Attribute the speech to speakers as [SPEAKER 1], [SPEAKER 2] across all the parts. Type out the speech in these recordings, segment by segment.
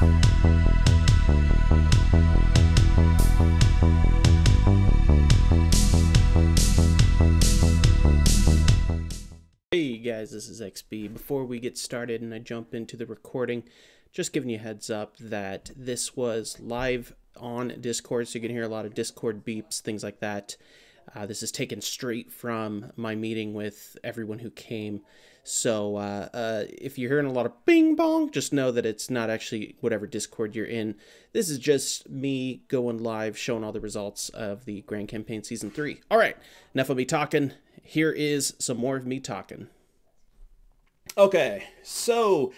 [SPEAKER 1] Hey guys, this is XB. Before we get started and I jump into the recording, just giving you a heads up that this was live on Discord, so you can hear a lot of Discord beeps, things like that. This is taken straight from my meeting with everyone who came. So if you're hearing a lot of bing bong, just know that it's not actually whatever Discord you're in. This is just me going live, showing all the results of the Grand Campaign Season 3. Alright, enough of me talking. Here is some more of me talking. Okay, so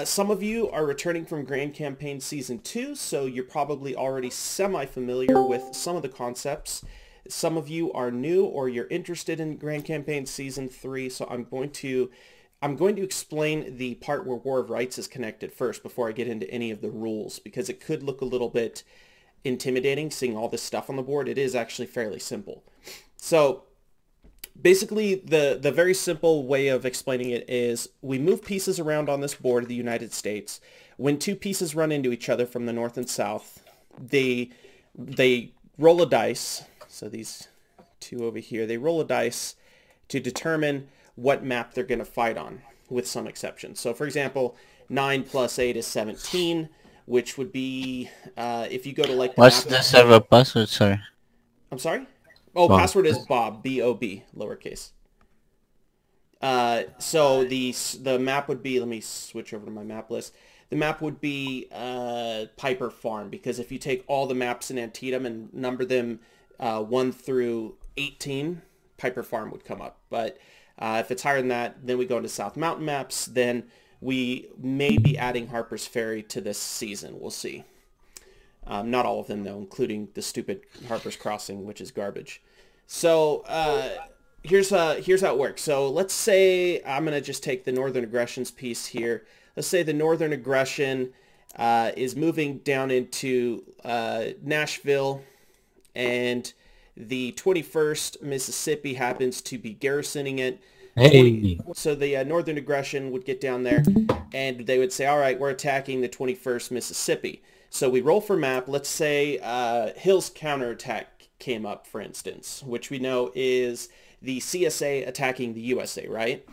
[SPEAKER 1] some of you are returning from Grand Campaign Season 2, so you're probably already semi-familiar with some of the concepts. Some of you are new or you're interested in Grand Campaign Season 3, so I'm going to explain the part where War of Rights is connected first before I get into any of the rules, because it could look a little bit intimidating seeing all this stuff on the board. It is actually fairly simple. So basically, the very simple way of explaining it is we move pieces around on this board of the United States. When two pieces run into each other from the north and south, they roll a dice. So these two over here, they roll a dice to determine what map they're going to fight on, with some exceptions. So for example, 9 plus 8 is 17, which would be, if you go to like the
[SPEAKER 2] What's
[SPEAKER 1] map...
[SPEAKER 2] the server password, sorry?
[SPEAKER 1] I'm sorry? Oh,
[SPEAKER 2] Bob.
[SPEAKER 1] Password is Bob, B-O-B, lowercase. So the map would be, let me switch over to my map list. The map would be Piper Farm, because if you take all the maps in Antietam and number them 1 through 18, Piper Farm would come up. But if it's higher than that, then we go into South Mountain maps. Then we may be adding Harper's Ferry to this season. We'll see. Not all of them, though, including the stupid Harper's Crossing, which is garbage. So here's how it works. So let's say I'm going to just take the Northern Aggressions piece here. Let's say the Northern Aggression is moving down into Nashville, and the 21st Mississippi happens to be garrisoning it.
[SPEAKER 2] Hey.
[SPEAKER 1] So the Northern Aggression would get down there, and they would say, all right, we're attacking the 21st Mississippi. So we roll for map. Let's say Hill's counterattack came up, for instance, which we know is the CSA attacking the USA, right?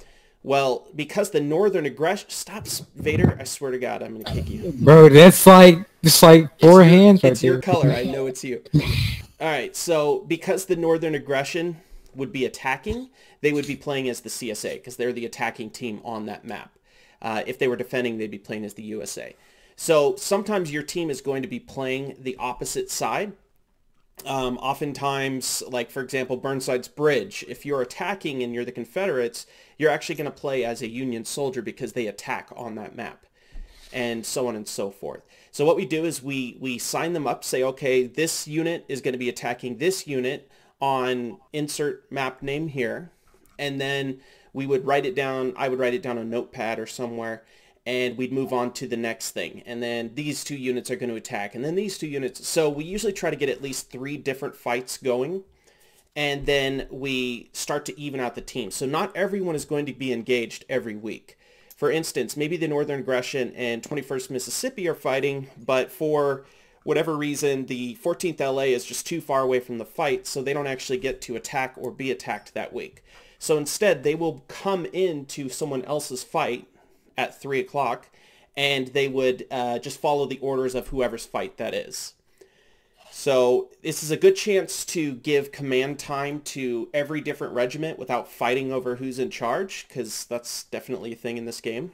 [SPEAKER 1] Well, because the Northern Aggression... Stop, Vader. I swear to God, I'm going to kick you.
[SPEAKER 3] Bro, that's like, it's like four hands right there.
[SPEAKER 1] It's your color. I know it's you. All right, so because the Northern Aggression would be attacking, they would be playing as the CSA, because they're the attacking team on that map. If they were defending, they'd be playing as the USA. So sometimes your team is going to be playing the opposite side. Oftentimes, like for example, Burnside's Bridge, if you're attacking and you're the Confederates, you're actually going to play as a Union soldier because they attack on that map, and so on and so forth. So what we do is we sign them up, say, okay, this unit is going to be attacking this unit on insert map name here, and then we would write it down. I would write it down on a notepad or somewhere, and we'd move on to the next thing. And then these two units are going to attack, and then these two units. So we usually try to get at least 3 different fights going, and then we start to even out the team. So not everyone is going to be engaged every week. For instance, maybe the Northern Aggression and 21st Mississippi are fighting, but for whatever reason, the 14th LA is just too far away from the fight, so they don't actually get to attack or be attacked that week. So instead, they will come into someone else's fight at 3 o'clock, and they would just follow the orders of whoever's fight that is. So this is a good chance to give command time to every different regiment without fighting over who's in charge, because that's definitely a thing in this game.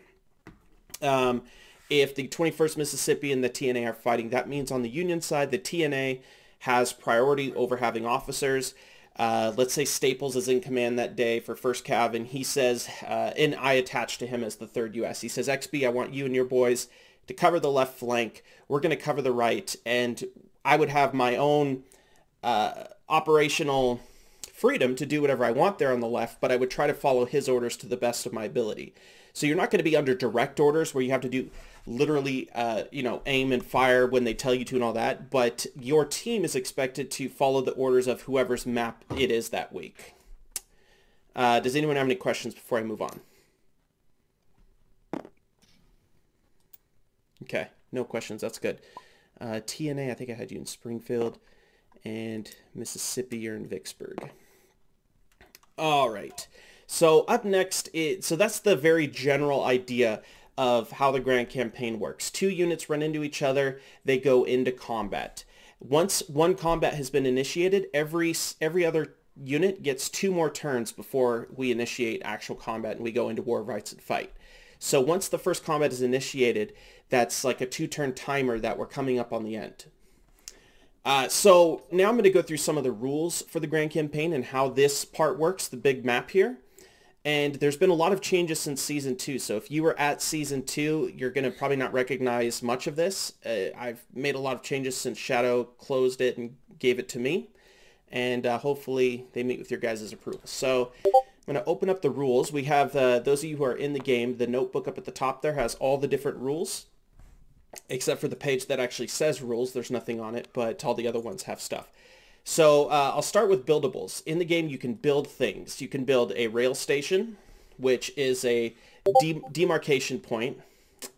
[SPEAKER 1] If the 21st Mississippi and the TNA are fighting, that means on the Union side, the TNA has priority over having officers. Let's say Staples is in command that day for 1st Cav, and he says, and I attach to him as the 3rd US. He says, XB, I want you and your boys to cover the left flank. We're going to cover the right, and I would have my own operational freedom to do whatever I want there on the left, but I would try to follow his orders to the best of my ability. So you're not going to be under direct orders where you have to do literally, aim and fire when they tell you to and all that, but your team is expected to follow the orders of whoever's map it is that week. Does anyone have any questions before I move on? Okay, no questions. That's good. TNA, I think I had you in Springfield, and Mississippi, you're in Vicksburg. All right. So up next, so that's the very general idea of how the Grand Campaign works. Two units run into each other. They go into combat. Once one combat has been initiated, every other unit gets 2 more turns before we initiate actual combat and we go into war rights and fight. So once the first combat is initiated, that's like a 2-turn timer that we're coming up on the end. So now I'm going to go through some of the rules for the Grand Campaign and how this part works, the big map here. And there's been a lot of changes since Season 2. So if you were at Season 2, you're going to probably not recognize much of this. I've made a lot of changes since Shadow closed it and gave it to me. And hopefully they meet with your guys' approval. So I'm going to open up the rules. We have, those of you who are in the game, the notebook up at the top there has all the different rules. Except for the page that actually says rules. There's nothing on it, but all the other ones have stuff. So I'll start with buildables. In the game, you can build things. You can build a rail station, which is a demarcation point.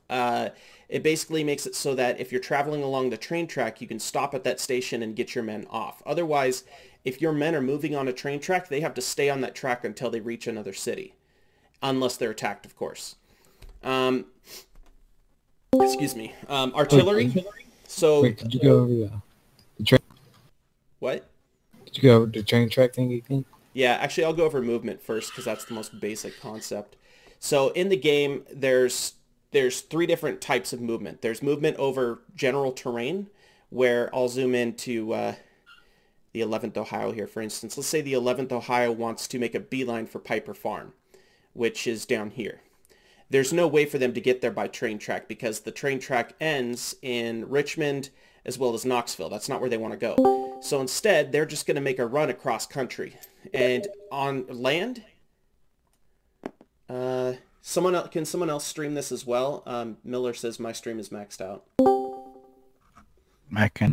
[SPEAKER 1] It basically makes it so that if you're traveling along the train track, you can stop at that station and get your men off. Otherwise, if your men are moving on a train track, they have to stay on that track until they reach another city. Unless they're attacked, of course. Excuse me. Artillery. So.
[SPEAKER 3] Wait, did you go over the train?
[SPEAKER 1] What?
[SPEAKER 3] Did you go over the train track thing again?
[SPEAKER 1] Yeah, actually, I'll go over movement first because that's the most basic concept. So in the game, there's 3 different types of movement. There's movement over general terrain, where I'll zoom into the 11th Ohio here, for instance. Let's say the 11th Ohio wants to make a beeline for Piper Farm, which is down here. There's no way for them to get there by train track because the train track ends in Richmond as well as Knoxville. That's not where they want to go. So instead, they're just going to make a run across country. And on land, can someone else stream this as well? Miller says my stream is maxed out.
[SPEAKER 2] I can.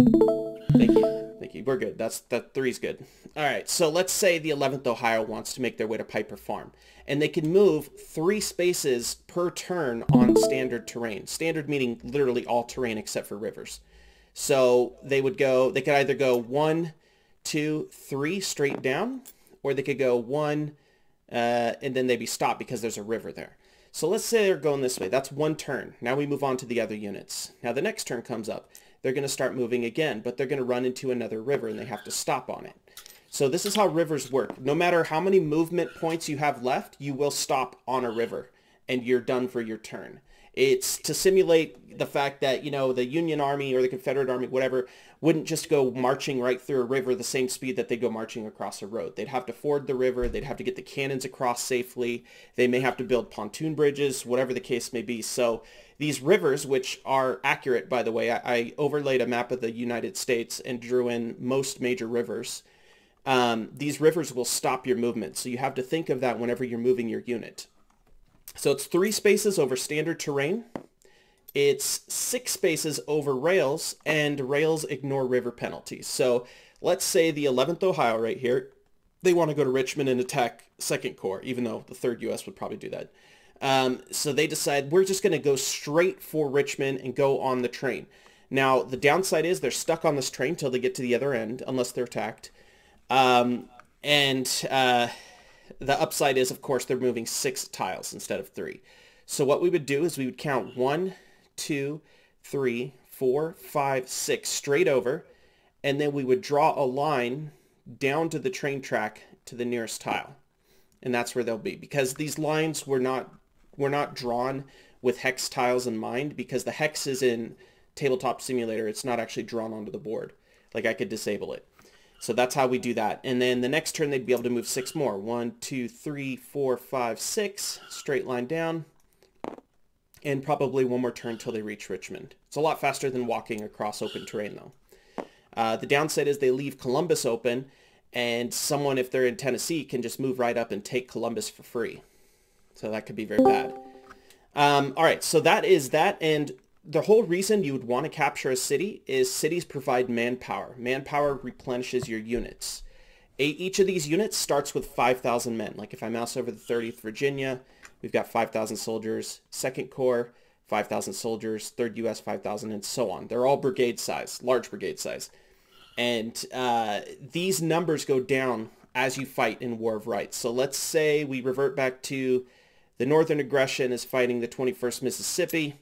[SPEAKER 1] Thank you. Thank you. We're good. That 3's good. All right. So let's say the 11th Ohio wants to make their way to Piper Farm. And they can move 3 spaces per turn on standard terrain. Standard meaning literally all terrain except for rivers. So they could either go 1, 2, 3 straight down, or they could go 1, and then they'd be stopped because there's a river there. So let's say they're going this way. That's 1 turn. Now we move on to the other units. Now the next turn comes up. They're going to start moving again, but they're going to run into another river and they have to stop on it. So this is how rivers work. No matter how many movement points you have left, you will stop on a river and you're done for your turn. It's to simulate the fact that, you know, the Union Army or the Confederate Army, whatever, wouldn't just go marching right through a river the same speed that they go marching across a road. They'd have to ford the river. They'd have to get the cannons across safely. They may have to build pontoon bridges, whatever the case may be. So these rivers, which are accurate, by the way, I overlaid a map of the United States and drew in most major rivers. These rivers will stop your movement. So you have to think of that whenever you're moving your unit. So it's 3 spaces over standard terrain. It's 6 spaces over rails, and rails ignore river penalties. So let's say the 11th Ohio right here, they want to go to Richmond and attack 2nd Corps, even though the 3rd U.S. would probably do that. So they decide we're just going to go straight for Richmond and go on the train. Now, the downside is they're stuck on this train till they get to the other end, unless they're attacked. The upside is, of course, they're moving 6 tiles instead of 3. So what we would do is we would count 1, 2, 3, 4, 5, 6 straight over, and then we would draw a line down to the train track to the nearest tile. And that's where they'll be. Because these lines were not drawn with hex tiles in mind, because the hex is in Tabletop Simulator. It's not actually drawn onto the board. Like, I could disable it. So that's how we do that. And then the next turn, they'd be able to move 6 more. 1, 2, 3, 4, 5, 6. Straight line down. And probably 1 more turn until they reach Richmond. It's a lot faster than walking across open terrain, though. The downside is they leave Columbus open, and someone, if they're in Tennessee, can just move right up and take Columbus for free. So that could be very bad. All right, so that is that. And the whole reason you would want to capture a city is cities provide manpower. Manpower replenishes your units. Each of these units starts with 5,000 men. Like if I mouse over the 30th Virginia, we've got 5,000 soldiers. 2nd Corps, 5,000 soldiers, 3rd U.S. 5,000, and so on. They're all brigade size, large brigade size. And these numbers go down as you fight in War of Rights. So let's say we revert back to the Northern Aggression is fighting the 21st Mississippi.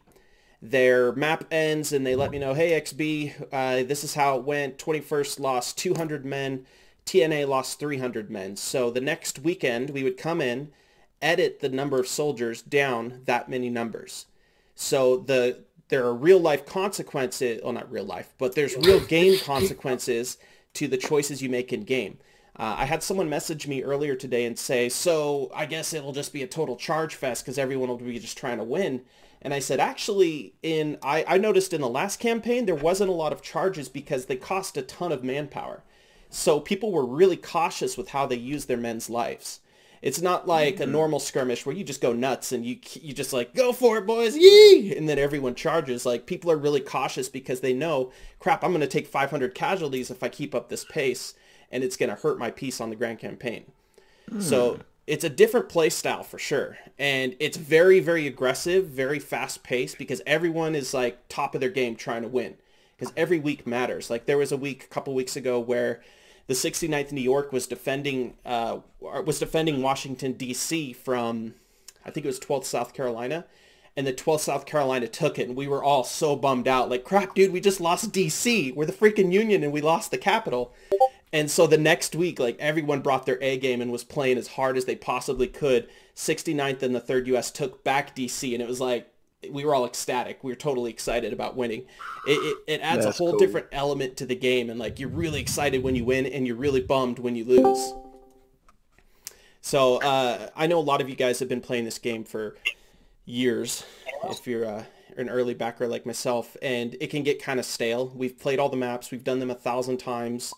[SPEAKER 1] Their map ends and they let me know, hey, XB, this is how it went. 21st lost 200 men. TNA lost 300 men. So the next weekend, we would come in, edit the number of soldiers down that many numbers. So there are real-life consequences, well, not real life, but there's real game consequences to the choices you make in game. I had someone message me earlier today and say, so I guess it'll just be a total charge fest because everyone will be just trying to win. And I said, actually, I noticed in the last campaign, there wasn't a lot of charges because they cost a ton of manpower. So people were really cautious with how they use their men's lives. It's not like a normal skirmish where you just go nuts and you just like, go for it, boys, yee! And then everyone charges. Like, people are really cautious because they know, crap, I'm going to take 500 casualties if I keep up this pace, and it's going to hurt my piece on the Grand Campaign. So it's a different play style for sure. And it's very, very aggressive, very fast-paced because everyone is like top of their game trying to win because every week matters. Like, there was a couple weeks ago where the 69th New York was defending Washington, D.C. from, I think it was 12th South Carolina, and the 12th South Carolina took it, and we were all so bummed out. Like, crap, dude, we just lost D.C. We're the freaking Union, and we lost the capital. And so the next week, like, everyone brought their A game and was playing as hard as they possibly could. 69th and the 3rd U.S. took back D.C., and it was like, we were all ecstatic. We were totally excited about winning. It adds a whole different element to the game, and like, you're really excited when you win and you're really bummed when you lose. So I know a lot of you guys have been playing this game for years if you're an early backer like myself, and it can get kind of stale. We've played all the maps. We've done them 1,000 times.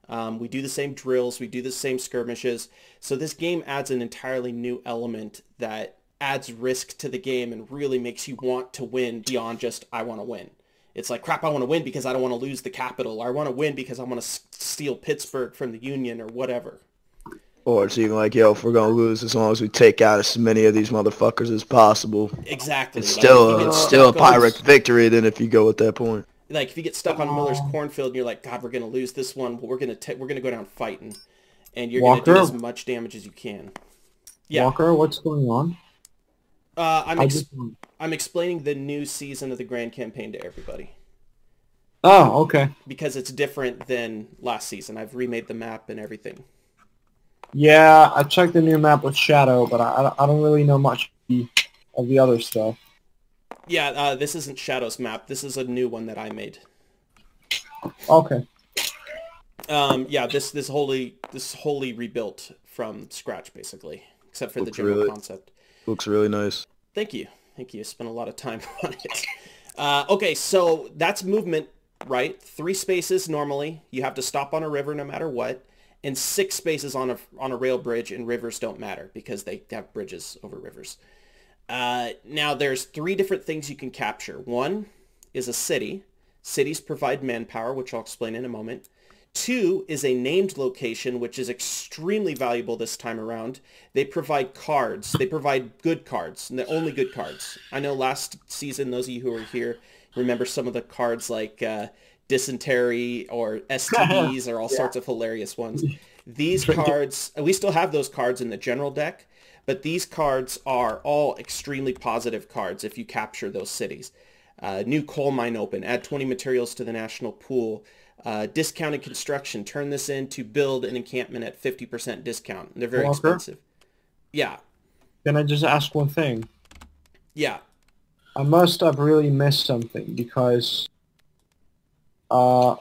[SPEAKER 1] We do the same drills. We do the same skirmishes. So this game adds an entirely new element that adds risk to the game and really makes you want to win beyond just, I want to win. It's like, crap, I want to win because I don't want to lose the capital, or I want to win because I want to steal Pittsburgh from the Union, or whatever.
[SPEAKER 4] Or it's even like, yo, if we're going to lose, as long as we take out as many of these motherfuckers as possible.
[SPEAKER 1] Exactly.
[SPEAKER 4] It's
[SPEAKER 1] like,
[SPEAKER 4] still a Pyrrhic victory than if you go at that point.
[SPEAKER 1] Like, if you get stuck on Miller's cornfield and you're like, God, we're going to lose this one, but we're going to go down fighting, and you're going to do as much damage as you can. Yeah.
[SPEAKER 3] Walker, what's going on?
[SPEAKER 1] I'm explaining the new season of the Grand Campaign to everybody.
[SPEAKER 3] Oh, okay.
[SPEAKER 1] Because it's different than last season. I've remade the map and everything.
[SPEAKER 3] Yeah, I checked the new map with Shadow, but I don't really know much of the other stuff.
[SPEAKER 1] Yeah, this isn't Shadow's map. This is a new one that I made.
[SPEAKER 3] Okay.
[SPEAKER 1] Yeah, this wholly rebuilt from scratch, basically, except for the general concept.
[SPEAKER 4] Looks really nice.
[SPEAKER 1] Thank you. I spent a lot of time on it. Okay, so that's movement, right? 3 spaces normally. You have to stop on a river no matter what. And 6 spaces on a rail bridge, and rivers don't matter because they have bridges over rivers. Now, there's 3 different things you can capture. One is a city. Cities provide manpower, which I'll explain in a moment. 2 is a named location, which is extremely valuable this time around. They provide cards. They provide good cards, and the only good cards. I know last season, those of you who were here remember some of the cards like Dysentery or STDs or all sorts of hilarious ones. These cards, we still have those cards in the general deck, but these cards are all extremely positive cards if you capture those cities. New coal mine open, add 20 materials to the national pool. Discounted construction, turn this in to build an encampment at 50% discount. They're very expensive. Yeah.
[SPEAKER 3] Can I just ask one thing?
[SPEAKER 1] Yeah.
[SPEAKER 3] I must have really missed something because I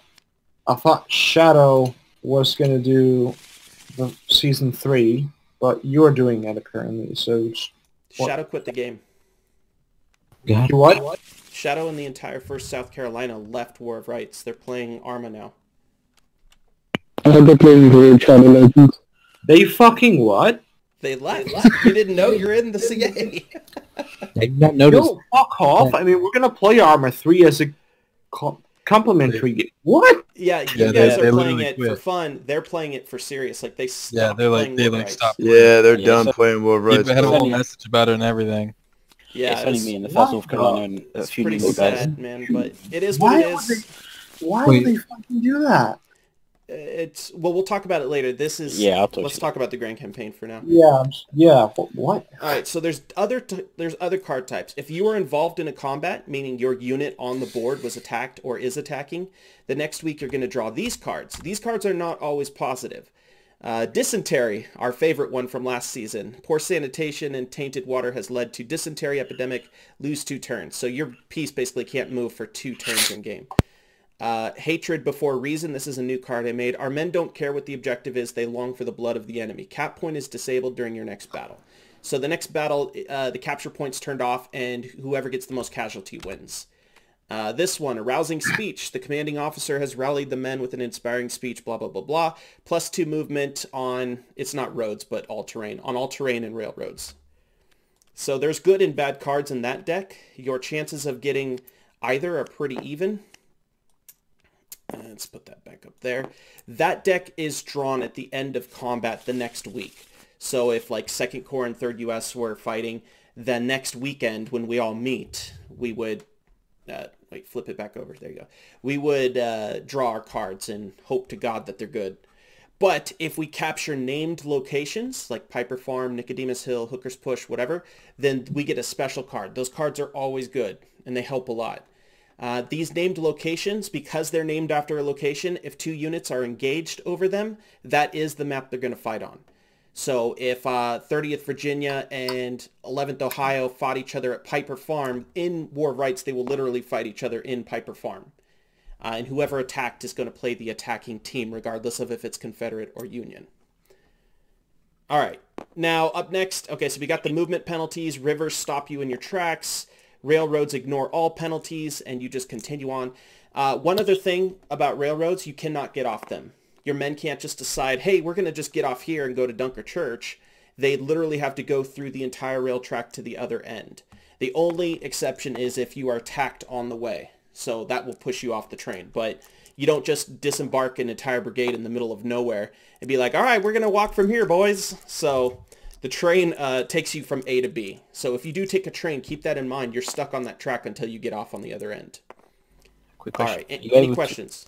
[SPEAKER 3] thought Shadow was going to do the Season 3, but you're doing it currently, so...
[SPEAKER 1] Shadow quit the game.
[SPEAKER 3] Yeah. What?
[SPEAKER 1] Shadow and the entire 1st South Carolina left War of Rights. They're playing Arma now.
[SPEAKER 5] They're playing Raid Shadow Legends.
[SPEAKER 3] They fucking what?
[SPEAKER 1] They left. You didn't know you're in the CA.
[SPEAKER 5] I did not notice.
[SPEAKER 3] No, fuck off. I mean, we're going to play Arma 3 as a complimentary game. What?
[SPEAKER 1] Yeah, you guys are playing it for fun. They're playing it for serious. Like, they stopped
[SPEAKER 2] they stopped.
[SPEAKER 4] Yeah, they're done playing War of Rights.
[SPEAKER 2] They had a whole message about it and everything.
[SPEAKER 1] Yeah,
[SPEAKER 5] it's only me in the South North Carolina and a
[SPEAKER 1] it's
[SPEAKER 5] few
[SPEAKER 1] pretty
[SPEAKER 5] new guys.
[SPEAKER 1] sad, man, but it is what it is.
[SPEAKER 3] Why would they fucking do that?
[SPEAKER 1] It's well, we'll talk about it later. This is let's talk about the grand campaign for now.
[SPEAKER 3] Yeah. What?
[SPEAKER 1] All right, so there's other card types. If you are involved in a combat, meaning your unit on the board was attacked or is attacking, the next week you're going to draw these cards. These cards are not always positive. Dysentery, our favorite one from last season. Poor sanitation and tainted water has led to dysentery epidemic. Lose 2 turns. So your piece basically can't move for 2 turns in game. Hatred before reason. This is a new card I made. Our men don't care what the objective is. They long for the blood of the enemy. Cap point is disabled during your next battle. So the next battle, the capture point's turned off, and whoever gets the most casualty wins. This one, a rousing speech. The commanding officer has rallied the men with an inspiring speech, blah, blah, blah, blah. +2 movement on, it's not roads, but all-terrain. On all-terrain and railroads. So there's good and bad cards in that deck. Your chances of getting either are pretty even. Let's put that back up there. That deck is drawn at the end of combat the next week. So if like 2nd Corps and 3rd US were fighting, then next weekend when we all meet, we would, wait, flip it back over. There you go. We would draw our cards and hope to God that they're good. But if we capture named locations like Piper Farm, Nicodemus Hill, Hooker's Push, whatever, then we get a special card. Those cards are always good and they help a lot. These named locations, because they're named after a location, if 2 units are engaged over them, that is the map they're going to fight on. So if 30th Virginia and 11th Ohio fought each other at Piper Farm, in War of Rights, they will literally fight each other in Piper Farm. And whoever attacked is going to play the attacking team, regardless of if it's Confederate or Union. All right. Now, up next, okay, so we got the movement penalties. Rivers stop you in your tracks. Railroads ignore all penalties, and you just continue on. One other thing about railroads, you cannot get off them. Your men can't just decide, hey, we're going to just get off here and go to Dunker Church. They literally have to go through the entire rail track to the other end. The only exception is if you are attacked on the way. So that will push you off the train. But you don't just disembark an entire brigade in the middle of nowhere and be like, all right, we're going to walk from here, boys. So the train takes you from A to B. So if you do take a train, keep that in mind. You're stuck on that track until you get off on the other end.
[SPEAKER 5] Quick question.
[SPEAKER 1] All right, any questions?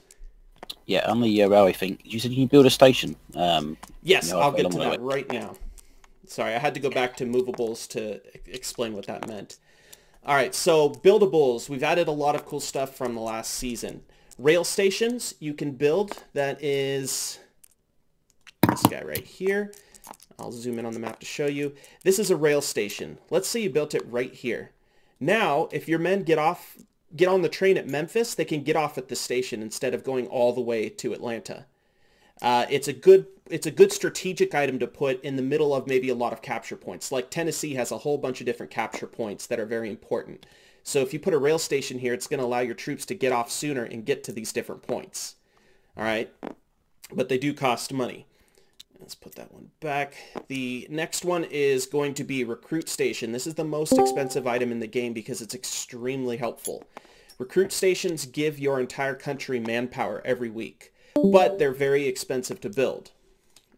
[SPEAKER 5] Yeah, on the railway thing, you said you can build a station.
[SPEAKER 1] Yes, I'll get to that right now. Sorry, I had to go back to movables to explain what that meant. All right, so buildables. We've added a lot of cool stuff from the last season. Rail stations you can build. That is this guy right here. I'll zoom in on the map to show you. This is a rail station. Let's say you built it right here. Now, if your men get on the train at Memphis, they can get off at the station instead of going all the way to Atlanta. It's a good strategic item to put in the middle of maybe a lot of capture points. Like Tennessee has a whole bunch of different capture points that are very important. So if you put a rail station here, it's going to allow your troops to get off sooner and get to these different points. All right, but they do cost money. Let's put that one back. The next one is going to be Recruit Station. This is the most expensive item in the game because it's extremely helpful. Recruit stations give your entire country manpower every week, but they're very expensive to build.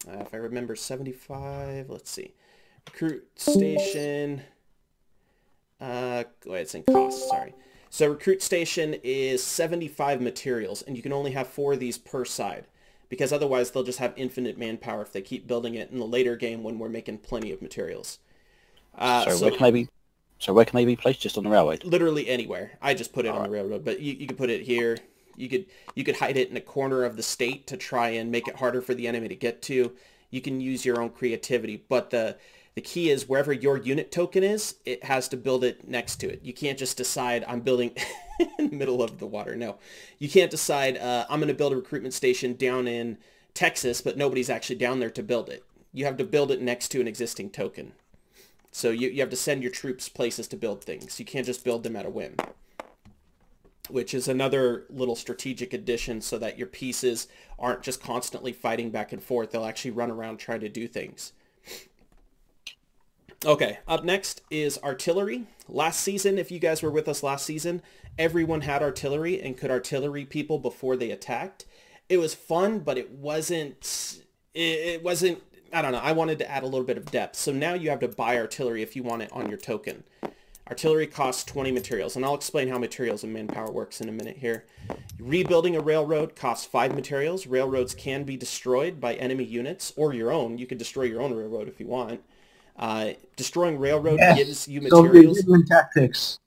[SPEAKER 1] If I remember 75, let's see. Recruit Station, it's in cost, sorry. So Recruit Station is 75 materials, and you can only have 4 of these per side, because otherwise they'll just have infinite manpower if they keep building it in the later game when we're making plenty of materials.
[SPEAKER 5] Where can they be placed? Just on the railway?
[SPEAKER 1] Literally anywhere. I just put it on the railroad, but you could put it here. You could hide it in a corner of the state to try and make it harder for the enemy to get to. You can use your own creativity, but the key is wherever your unit token is, it has to build it next to it. You can't just decide I'm building in the middle of the water. No, you can't decide I'm going to build a recruitment station down in Texas, but nobody's actually down there to build it. You have to build it next to an existing token. So you have to send your troops places to build things. You can't just build them at a whim, which is another little strategic addition so that your pieces aren't just constantly fighting back and forth. They'll actually run around trying to do things. Okay, up next is artillery. Last season, if you guys were with us last season, everyone had artillery and could artillery people before they attacked. It was fun, but it wasn't, I don't know, I wanted to add a little bit of depth. So now you have to buy artillery if you want it on your token. All Artillery costs 20 materials, and I'll explain how materials and manpower works in a minute here. Rebuilding a railroad costs 5 materials. Railroads can be destroyed by enemy units or your own. You could destroy your own railroad if you want. Destroying railroad gives you materials.
[SPEAKER 3] So tactics.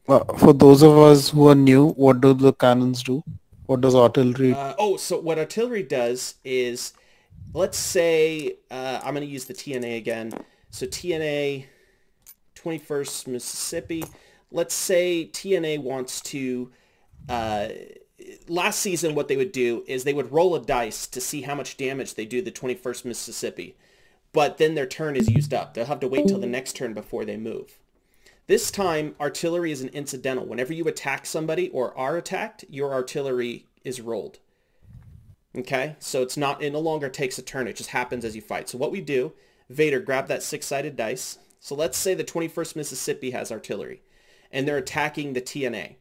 [SPEAKER 2] For those of us who are new, what do the cannons do? What does artillery?
[SPEAKER 1] So what artillery does is, let's say, I'm going to use the TNA again. So TNA, 21st Mississippi. Let's say TNA wants to, last season what they would do is they would roll a dice to see how much damage they do the 21st Mississippi. But then their turn is used up. They'll have to wait till the next turn before they move. This time, artillery is an incidental. Whenever you attack somebody or are attacked, your artillery is rolled. Okay? So it's not, it no longer takes a turn. It just happens as you fight. So what we do, Vader, grab that 6-sided dice. So let's say the 21st Mississippi has artillery, and they're attacking the TNA.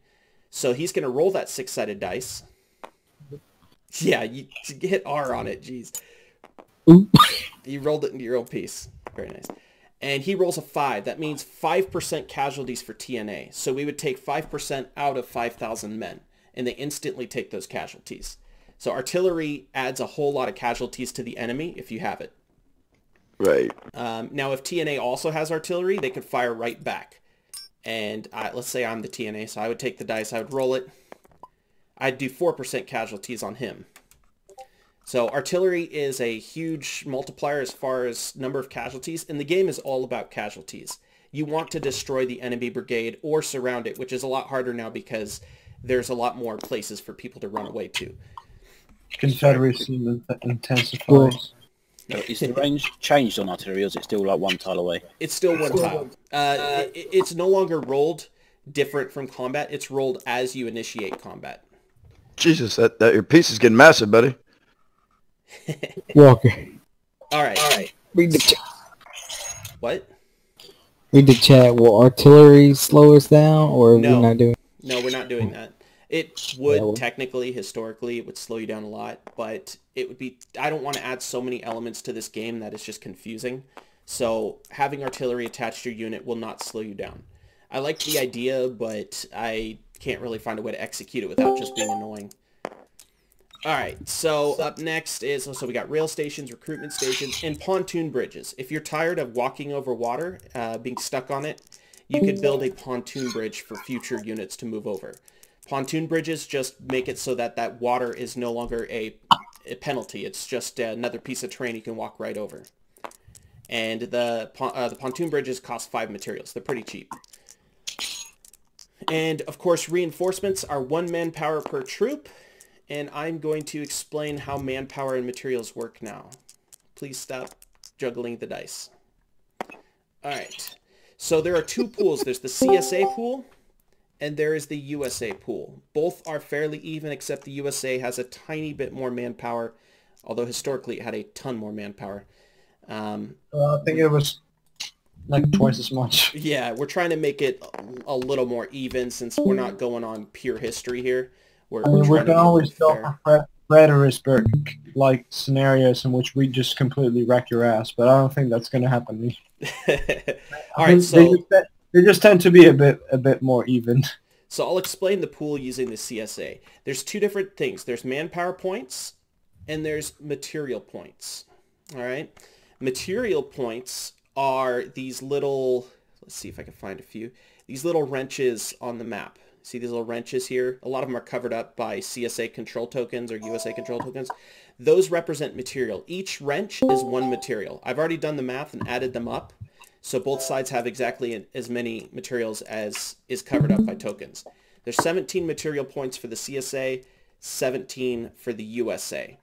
[SPEAKER 1] So he's going to roll that 6-sided dice. Yeah, you hit R on it. Jeez. You rolled it into your own piece. Very nice. And he rolls a 5. That means 5% casualties for TNA. So we would take 5% out of 5,000 men, and they instantly take those casualties. So artillery adds a whole lot of casualties to the enemy if you have it.
[SPEAKER 4] Right.
[SPEAKER 1] Now, if TNA also has artillery, they could fire right back. And let's say I'm the TNA, so I would take the dice, I would roll it. I'd do 4% casualties on him. So artillery is a huge multiplier as far as number of casualties, and the game is all about casualties. You want to destroy the enemy brigade or surround it, which is a lot harder now because there's a lot more places for people to run away to.
[SPEAKER 3] Confederacy intensifies.
[SPEAKER 5] Is the range changed on artillery, or is it still like 1 tile away?
[SPEAKER 1] It's still 1 tile. It's no longer rolled different from combat. It's rolled as you initiate combat.
[SPEAKER 4] Jesus, that your piece is getting massive, buddy.
[SPEAKER 2] Walker.
[SPEAKER 1] All right.
[SPEAKER 2] Read the chat.
[SPEAKER 1] What?
[SPEAKER 2] Read the chat. Will artillery slow us down, or are we not doing?
[SPEAKER 1] No, we're not doing that. It would technically, historically, it would slow you down a lot, but it would be, I don't want to add so many elements to this game that it's just confusing. So having artillery attached to your unit will not slow you down. I like the idea, but I can't really find a way to execute it without just being annoying. Alright, so up next is, so we got rail stations, recruitment stations, and pontoon bridges. If you're tired of walking over water, being stuck on it, you could build a pontoon bridge for future units to move over. Pontoon bridges just make it so that that water is no longer a penalty. It's just another piece of terrain you can walk right over. And the pontoon bridges cost 5 materials. They're pretty cheap. And, of course, reinforcements are 1 manpower per troop. And I'm going to explain how manpower and materials work now. Please stop juggling the dice. All right. So there are 2 pools. There's the CSA pool, and there is the USA pool. Both are fairly even, except the USA has a tiny bit more manpower, although historically it had a ton more manpower.
[SPEAKER 3] I think it was like twice as much.
[SPEAKER 1] Yeah, we're trying to make it a little more even since we're not going on pure history here.
[SPEAKER 3] We can always go for Fredericksburg-like scenarios in which we just completely wreck your ass, but I don't think that's going to happen.
[SPEAKER 1] All right, so
[SPEAKER 3] they just tend to be a bit more even.
[SPEAKER 1] So I'll explain the pool using the CSA. There's 2 different things. There's manpower points and there's material points. All right, material points are these little. Let's see if I can find a few. These little wrenches on the map. See these little wrenches here? A lot of them are covered up by CSA control tokens or USA control tokens. Those represent material. Each wrench is 1 material. I've already done the math and added them up. So both sides have exactly as many materials as is covered up by tokens. There's 17 material points for the CSA, 17 for the USA.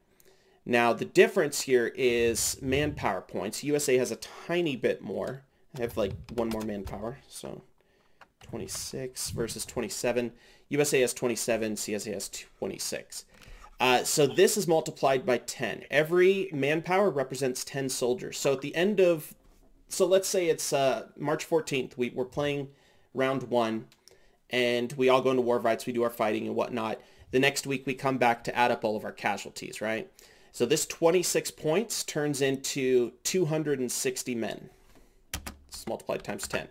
[SPEAKER 1] Now the difference here is manpower points. USA has a tiny bit more. I have like 1 more manpower, so 26 versus 27. USA has 27, CSA has 26. So this is multiplied by 10. Every manpower represents 10 soldiers. So at the end of, so let's say it's March 14th. We're playing round 1, and we all go into war fights. We do our fighting and whatnot. The next week we come back to add up all of our casualties, right? So this 26 points turns into 260 men. It's multiplied times 10.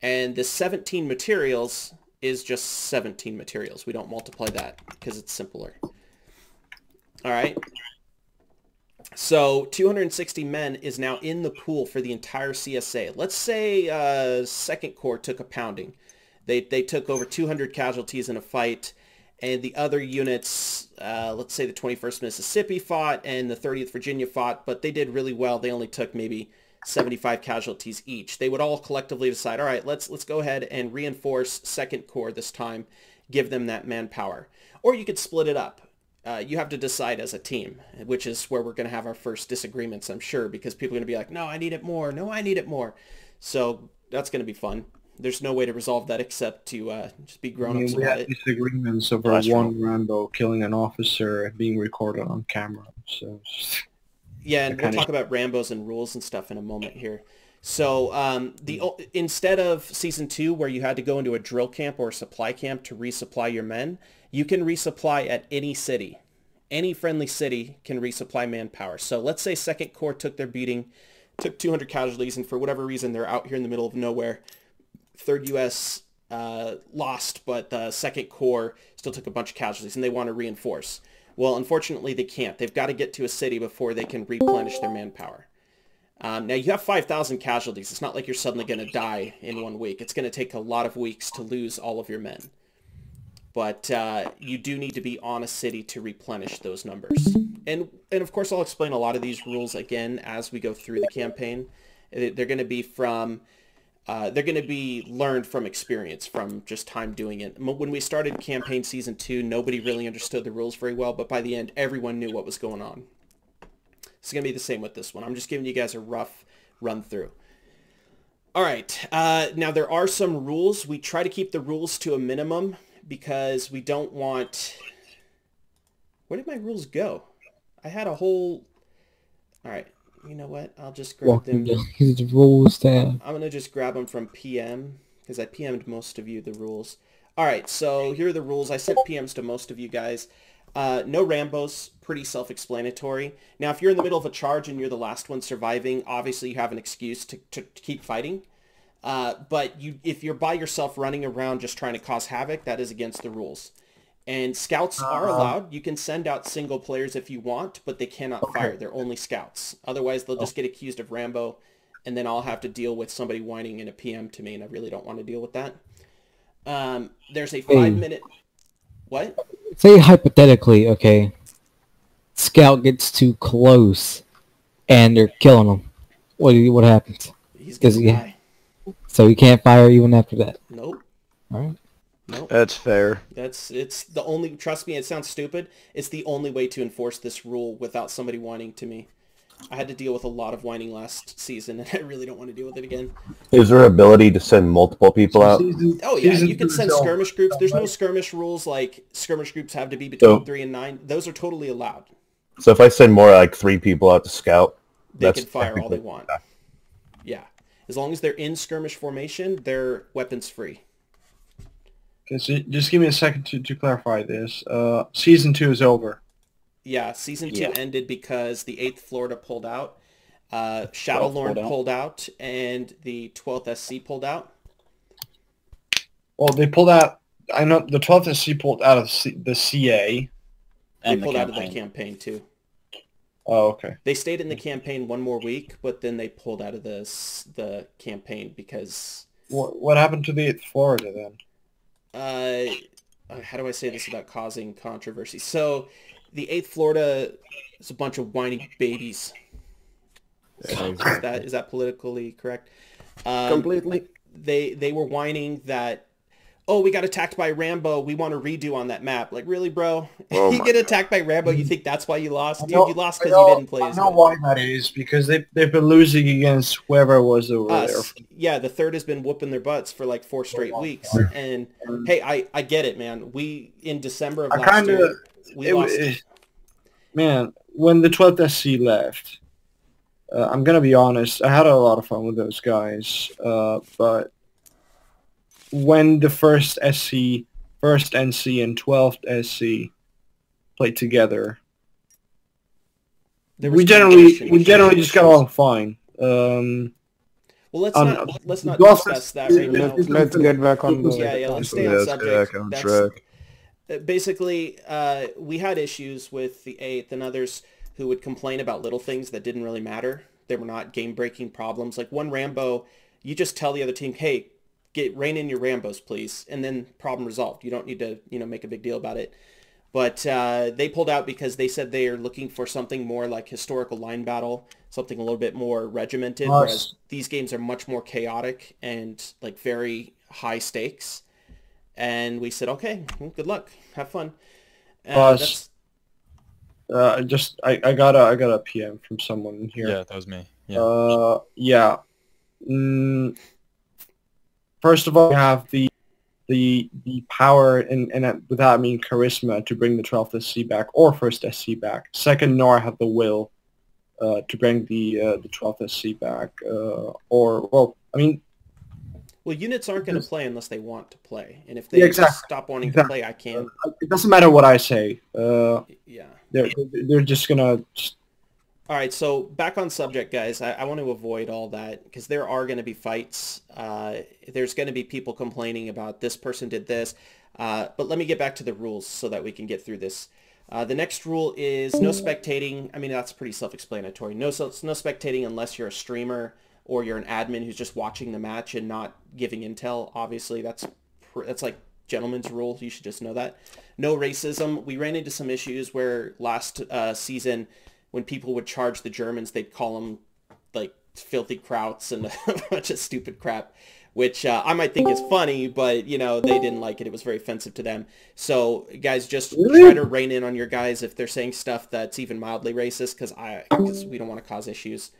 [SPEAKER 1] And the 17 materials is just 17 materials. We don't multiply that because it's simpler. All right. So 260 men is now in the pool for the entire CSA. Let's say Second Corps took a pounding. They took over 200 casualties in a fight, and the other units, let's say the 21st Mississippi fought and the 30th Virginia fought, but they did really well. They only took maybe 75 casualties each. They would all collectively decide, all right, let's go ahead and reinforce Second Corps this time, give them that manpower. Or you could split it up. You have to decide as a team, which is where we're going to have our first disagreements, I'm sure, because people are going to be like, no, I need it more. No, I need it more. So that's going to be fun. There's no way to resolve that except to just be grown-ups about it.
[SPEAKER 3] We had disagreements over one Rambo killing an officer and being recorded on camera. So
[SPEAKER 1] yeah, and we'll talk about Rambos and rules and stuff in a moment here. So instead of Season 2, where you had to go into a drill camp or a supply camp to resupply your men, you can resupply at any city. Any friendly city can resupply manpower. So let's say Second Corps took their beating, took 200 casualties, and for whatever reason they're out here in the middle of nowhere. 3rd U.S. Lost, but the Second Corps still took a bunch of casualties, and they want to reinforce. Well, unfortunately, they can't. They've got to get to a city before they can replenish their manpower. Now, you have 5,000 casualties. It's not like you're suddenly going to die in 1 week. It's going to take a lot of weeks to lose all of your men. But you do need to be on a city to replenish those numbers. And of course, I'll explain a lot of these rules again as we go through the campaign. They're going to be learned from experience, from just time doing it. When we started campaign Season 2, nobody really understood the rules very well, but by the end, everyone knew what was going on. It's going to be the same with this one. I'm just giving you guys a rough run through. All right. Now, there are some rules. We try to keep the rules to a minimum because we don't want... Where did my rules go? I had a whole... All right. You know what? I'll just grab them.
[SPEAKER 6] His rules tab.
[SPEAKER 1] I'm going to just grab them from PM because I PM'd most of you the rules. All right. So here are the rules. I sent PMs to most of you guys. No Rambos, pretty self-explanatory. Now, if you're in the middle of a charge and you're the last one surviving, obviously you have an excuse to keep fighting. But if you're by yourself running around just trying to cause havoc, that is against the rules. And scouts are allowed. You can send out single players if you want, but they cannot fire. They're only scouts. Otherwise, they'll just get accused of Rambo, and then I'll have to deal with somebody whining in a PM to me, and I really don't want to deal with that. There's a 5-minute... What?
[SPEAKER 6] Say hypothetically, okay, Scout gets too close and they're killing him. What happens?
[SPEAKER 1] He's gonna die.
[SPEAKER 6] So he can't fire even after that.
[SPEAKER 1] Nope.
[SPEAKER 6] All right.
[SPEAKER 1] Nope.
[SPEAKER 4] That's fair.
[SPEAKER 1] It's the only, trust me, it sounds stupid. It's the only way to enforce this rule without somebody whining to me. I had to deal with a lot of whining last season, and I really don't want to deal with it again.
[SPEAKER 7] Is there ability to send multiple people out?
[SPEAKER 1] Oh yeah, you can send skirmish groups. There's no skirmish rules like skirmish groups have to be between 3 and 9. Those are totally allowed.
[SPEAKER 7] So if I send more like 3 people out to scout,
[SPEAKER 1] they can fire all they want. Yeah, as long as they're in skirmish formation, they're weapons free.
[SPEAKER 3] Okay, so just give me a second to clarify this. Season 2 is over.
[SPEAKER 1] Yeah, Season 2 ended because the 8th Florida pulled out, Shadowlorn pulled out, and the 12th SC pulled out.
[SPEAKER 3] Well, they pulled out... I know the 12th SC pulled out of the CA.
[SPEAKER 1] They pulled out of the campaign, too.
[SPEAKER 3] Oh, okay.
[SPEAKER 1] They stayed in the campaign 1 more week, but then they pulled out of the campaign because...
[SPEAKER 3] What happened to the 8th Florida, then?
[SPEAKER 1] How do I say this without causing controversy? So... The 8th Florida is a bunch of whiny babies. Is that politically correct?
[SPEAKER 7] Completely.
[SPEAKER 1] They were whining that, oh, we got attacked by Rambo. We want to redo on that map. Like, really, bro?
[SPEAKER 4] Oh
[SPEAKER 1] You get attacked by Rambo, you think that's why you lost? Dude, you lost because you didn't play as good.
[SPEAKER 3] I know why that is, because they've been losing against whoever it was over there.
[SPEAKER 1] Yeah, the 3rd has been whooping their butts for like 4 straight weeks. And, hey, I get it, man. In December of last year...
[SPEAKER 3] Man, when the 12th SC left, I'm going to be honest, I had a lot of fun with those guys, but when the first NC and 12th SC played together, we generally just got along fine.
[SPEAKER 1] Well, let's not
[SPEAKER 3] Well,
[SPEAKER 1] discuss that right now.
[SPEAKER 2] Let's get back on the.
[SPEAKER 1] Yeah, let's stay on
[SPEAKER 4] Let's get
[SPEAKER 1] subject.
[SPEAKER 4] back on
[SPEAKER 1] That's
[SPEAKER 4] track.
[SPEAKER 1] basically we had issues with the 8th and others who would complain about little things that didn't really matter. They were not game-breaking problems. Like one Rambo, you just tell the other team, hey, rein in your Rambos, please, and then problem resolved. You don't need to, make a big deal about it. But they pulled out because they said they are looking for something more like historical line battle, something a little bit more regimented, whereas these games are much more chaotic and like very high stakes. And we said, okay, well, good luck, have fun.
[SPEAKER 3] I got a PM from someone here.
[SPEAKER 8] Yeah, that was me. Yeah.
[SPEAKER 3] Yeah. First of all, we have the power and with that I mean charisma to bring the 12th SC back or 1st SC back. Second, nor have the will to bring the 12th SC back.
[SPEAKER 1] Well, units aren't going to play unless they want to play, and if they stop wanting to play, I can't.
[SPEAKER 3] It doesn't matter what I say.
[SPEAKER 1] Yeah.
[SPEAKER 3] They're just gonna.
[SPEAKER 1] All right, so back on subject, guys. I want to avoid all that because there are going to be fights. There's going to be people complaining about this person did this. But let me get back to the rules so that we can get through this. The next rule is no spectating. I mean, that's pretty self-explanatory. No spectating unless you're a streamer or you're an admin who's just watching the match and not giving intel. Obviously, that's like gentleman's rule. You should just know that. No racism. We ran into some issues where last season, when people would charge the Germans, they'd call them like filthy krauts and a bunch of stupid crap, which I might think is funny, but they didn't like it. It was very offensive to them. So guys, just try to rein in on your guys if they're saying stuff that's even mildly racist, because we don't want to cause issues.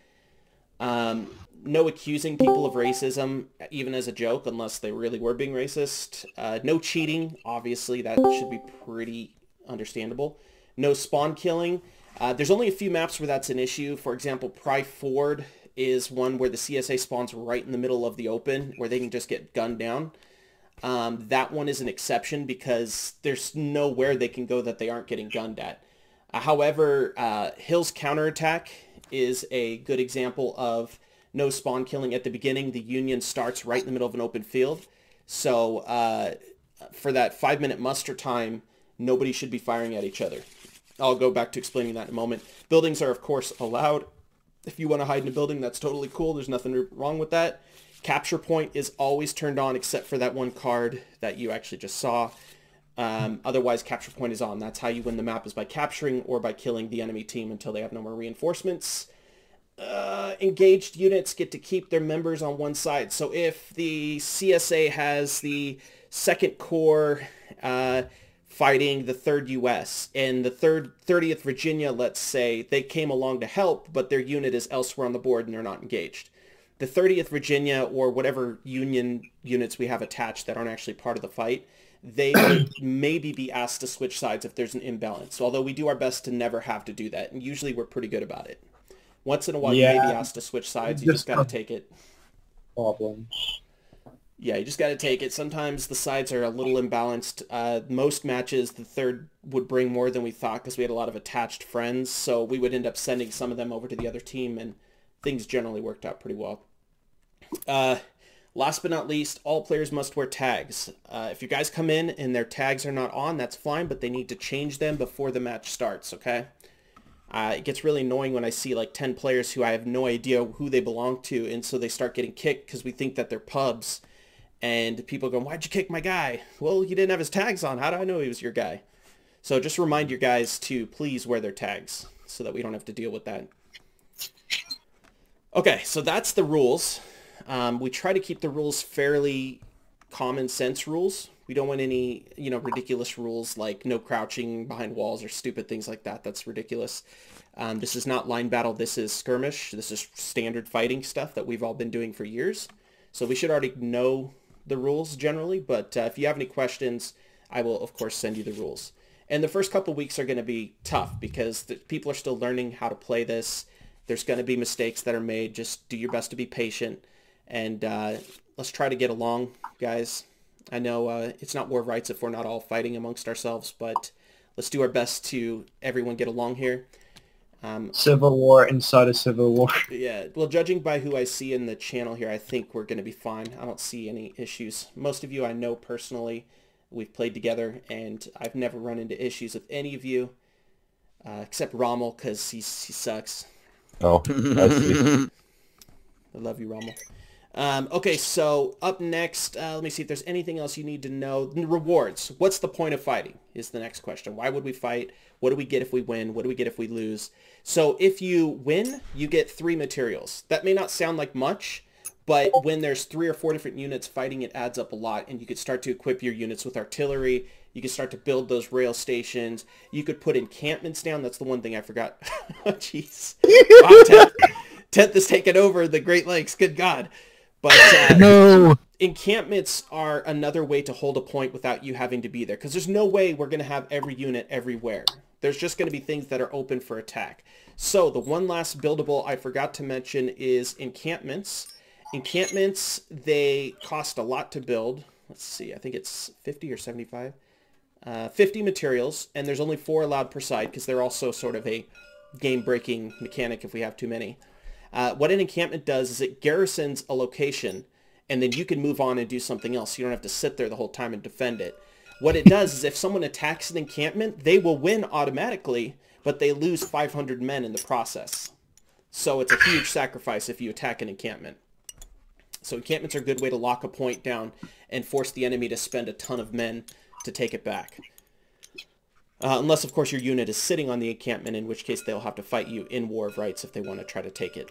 [SPEAKER 1] No accusing people of racism, even as a joke, unless they really were being racist. No cheating, obviously, that should be pretty understandable. No spawn killing. There's only a few maps where that's an issue. For example, Pry Ford is one where the CSA spawns right in the middle of the open, where they can just get gunned down. That one is an exception because there's nowhere they can go that they aren't getting gunned at. However, Hill's counterattack is a good example of no spawn killing at the beginning. The Union starts right in the middle of an open field. So for that 5-minute muster time, nobody should be firing at each other. I'll go back to explaining that in a moment. Buildings are, of course, allowed. If you want to hide in a building, that's totally cool. There's nothing wrong with that. Capture point is always turned on except for that one card that you actually just saw. Otherwise, capture point is on. That's how you win the map, is by capturing or by killing the enemy team until they have no more reinforcements. Engaged units get to keep their members on one side. So if the CSA has the 2nd Corps fighting the 3rd U.S. and the 30th Virginia, let's say, they came along to help, but their unit is elsewhere on the board and they're not engaged. The 30th Virginia, or whatever Union units we have attached that aren't actually part of the fight, they would maybe be asked to switch sides if there's an imbalance, although we do our best to never have to do that, and usually we're pretty good about it. Once in a while, you may be asked to switch sides. You just got to take it.
[SPEAKER 3] Problems.
[SPEAKER 1] Yeah, you just got to take it. Sometimes the sides are a little imbalanced. Most matches, the 3rd would bring more than we thought because we had a lot of attached friends, so we would end up sending some of them over to the other team, and things generally worked out pretty well. Last but not least, all players must wear tags. If your guys come in and their tags are not on, that's fine, but they need to change them before the match starts, okay? It gets really annoying when I see like 10 players who I have no idea who they belong to, and so they start getting kicked because we think that they're pubs. And people go, why'd you kick my guy? Well, he didn't have his tags on. How do I know he was your guy? So just remind your guys to please wear their tags so that we don't have to deal with that. Okay, so that's the rules. We try to keep the rules fairly common sense rules. We don't want any, ridiculous rules like no crouching behind walls or stupid things like that. That's ridiculous. This is not line battle. This is skirmish. This is standard fighting stuff that we've all been doing for years. So we should already know the rules generally, but if you have any questions, I will, of course, send you the rules. And the first couple weeks are going to be tough because people are still learning how to play this. There's going to be mistakes that are made. Just do your best to be patient, and let's try to get along, guys. I know it's not war of rights if we're not all fighting amongst ourselves, but let's do our best to everyone get along here.
[SPEAKER 3] Civil war inside a civil war.
[SPEAKER 1] Yeah, well, judging by who I see in the channel here, I think we're going to be fine. I don't see any issues. Most of you I know personally. We've played together, and I've never run into issues with any of you, except Rommel, because he sucks.
[SPEAKER 7] Oh, I see.
[SPEAKER 1] I love you, Rommel. Okay, so up next, let me see if there's anything else you need to know. Rewards. What's the point of fighting is the next question. Why would we fight? What do we get if we win? What do we get if we lose? So if you win, you get 3 materials. That may not sound like much, but when there's 3 or 4 different units fighting, it adds up a lot, and you could start to equip your units with artillery. You could start to build those rail stations. You could put encampments down. That's the one thing I forgot. Oh, jeez. Wow, 10th is taking over the Great Lakes. Good God. But
[SPEAKER 2] No.
[SPEAKER 1] encampments are another way to hold a point without you having to be there, because there's no way we're going to have every unit everywhere. There's just going to be things that are open for attack. So the one last buildable I forgot to mention is encampments. Encampments, they cost a lot to build. Let's see, I think it's 50 or 75. 50 materials, and there's only 4 allowed per side, because they're also sort of a game-breaking mechanic if we have too many. What an encampment does is it garrisons a location, and then you can move on and do something else. You don't have to sit there the whole time and defend it. What it does is if someone attacks an encampment, they will win automatically, but they lose 500 men in the process. So it's a huge sacrifice if you attack an encampment. So encampments are a good way to lock a point down and force the enemy to spend a ton of men to take it back. Unless, of course, your unit is sitting on the encampment, in which case they'll have to fight you in War of Rights if they want to try to take it.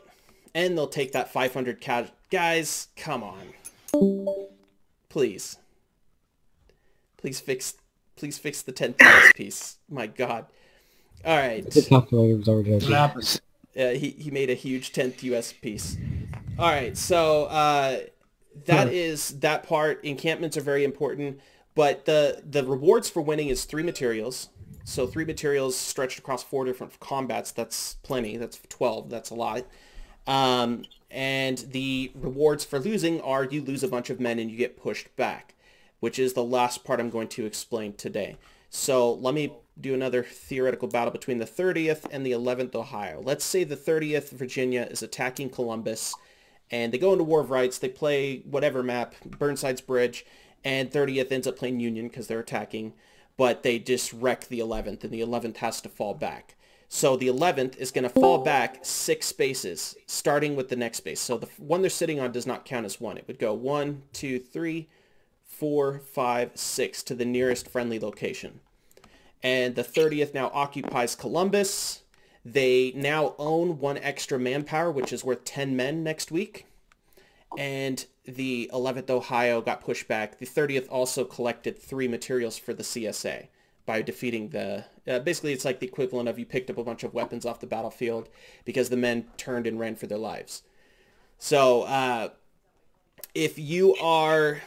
[SPEAKER 1] And they'll take that 500 guys, come on. Please. Please fix the 10th US piece. My God. All right.
[SPEAKER 6] The calculator was already
[SPEAKER 3] What happens?
[SPEAKER 1] He made a huge 10th US piece. All right, so that is that part. Encampments are very important, but the rewards for winning is 3 materials. So 3 materials stretched across 4 different combats. That's plenty. That's 12. That's a lot. And the rewards for losing are you lose a bunch of men and you get pushed back, which is the last part I'm going to explain today. So let me do another theoretical battle between the 30th and the 11th Ohio. Let's say the 30th Virginia is attacking Columbus, and they go into War of Rights. They play whatever map, Burnside's Bridge, and 30th ends up playing Union because they're attacking, but they just wreck the 11th, and the 11th has to fall back. So the 11th is going to fall back 6 spaces, starting with the next space. So the one they're sitting on does not count as 1. It would go 1, 2, 3, 4, 5, 6 to the nearest friendly location. And the 30th now occupies Columbus. They now own 1 extra manpower, which is worth 10 men next week. And the 11th Ohio got pushed back. The 30th also collected 3 materials for the CSA by defeating the... basically, it's like the equivalent of you picked up a bunch of weapons off the battlefield because the men turned and ran for their lives. So, if you are...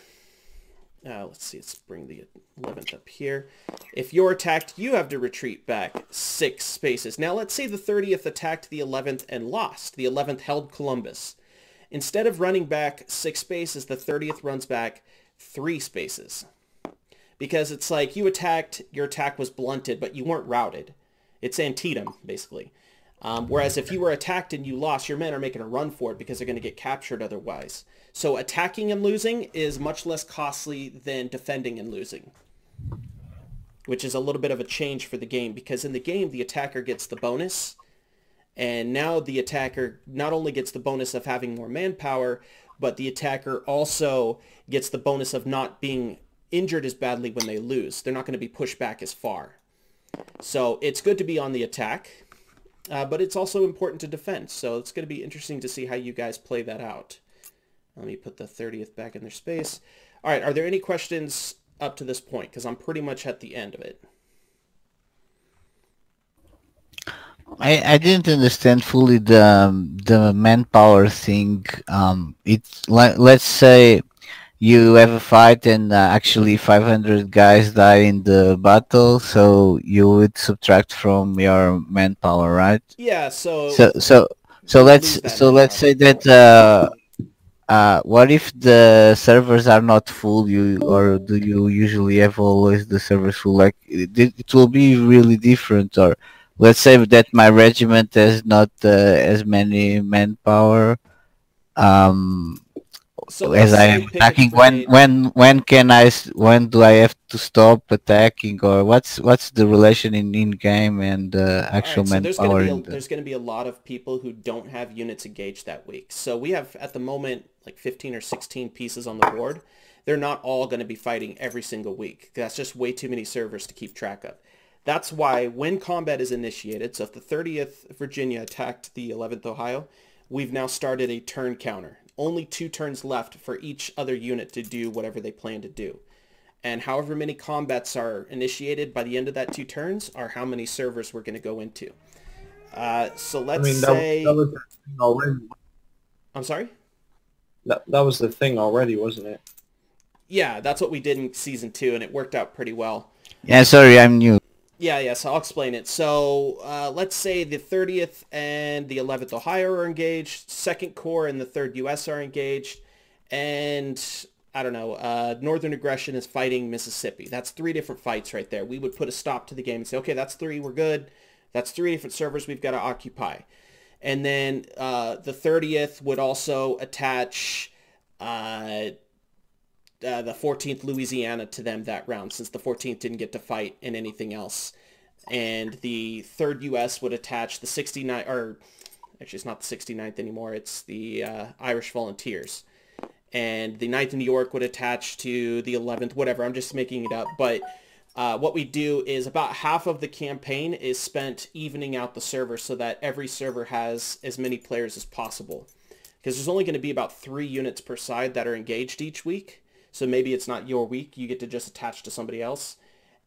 [SPEAKER 1] let's see, let's bring the 11th up here. If you're attacked, you have to retreat back 6 spaces. Now, let's say the 30th attacked the 11th and lost. The 11th held Columbus. Instead of running back 6 spaces, the 30th runs back 3 spaces. Because it's like you attacked, your attack was blunted, but you weren't routed. It's Antietam, basically. Whereas if you were attacked and you lost, your men are making a run for it because they're going to get captured otherwise. So attacking and losing is much less costly than defending and losing, which is a little bit of a change for the game, because in the game, the attacker gets the bonus, and now the attacker not only gets the bonus of having more manpower, but the attacker also gets the bonus of not being injured as badly when they lose. They're not going to be pushed back as far. So it's good to be on the attack, but it's also important to defend. So it's going to be interesting to see how you guys play that out. Let me put the 30th back in their space. All right, are there any questions up to this point? Because I'm pretty much at the end of it.
[SPEAKER 9] I didn't understand fully the manpower thing. It's like, let's say you have a fight and actually 500 guys die in the battle, so you would subtract from your manpower, right?
[SPEAKER 1] Yeah. So
[SPEAKER 9] let's say that. What if the servers are not full? Or do you usually have always the servers full? Like it will be really different, or let's say that my regiment has not as many manpower.
[SPEAKER 1] So
[SPEAKER 9] As
[SPEAKER 1] let's
[SPEAKER 9] I
[SPEAKER 1] say
[SPEAKER 9] am
[SPEAKER 1] Pickett's
[SPEAKER 9] attacking,
[SPEAKER 1] brigade.
[SPEAKER 9] when do I have to stop attacking, or what's the relation in game and actual
[SPEAKER 1] All right, so
[SPEAKER 9] manpower in
[SPEAKER 1] there's going to be a lot of people who don't have units engaged that week. So we have at the moment like 15 or 16 pieces on the board. They're not all going to be fighting every single week. That's just way too many servers to keep track of. That's why when combat is initiated, so if the 30th Virginia attacked the 11th Ohio, we've now started a turn counter. Only 2 turns left for each other unit to do whatever they plan to do. And however many combats are initiated by the end of that 2 turns are how many servers we're going to go into. So let's say...
[SPEAKER 3] that was the thing already.
[SPEAKER 1] I'm sorry?
[SPEAKER 3] That was the thing already, wasn't it?
[SPEAKER 1] Yeah, that's what we did in Season 2, and it worked out pretty well.
[SPEAKER 9] Yeah, sorry, I'm new.
[SPEAKER 1] Yeah, so I'll explain it. So let's say the 30th and the 11th Ohio are engaged, 2nd Corps and the 3rd U.S. are engaged, and, I don't know, Northern Aggression is fighting Mississippi. That's 3 different fights right there. We would put a stop to the game and say, okay, that's 3, we're good. That's 3 different servers we've got to occupy. And then the 30th would also attach the 14th Louisiana to them that round, since the 14th didn't get to fight in anything else. And the 3rd U.S. would attach the 69, or actually it's not the 69th anymore, it's the Irish Volunteers. And the 9th New York would attach to the 11th, whatever, I'm just making it up. But what we do is about half of the campaign is spent evening out the server so that every server has as many players as possible. Because there's only going to be about 3 units per side that are engaged each week. So maybe it's not your week. You get to just attach to somebody else.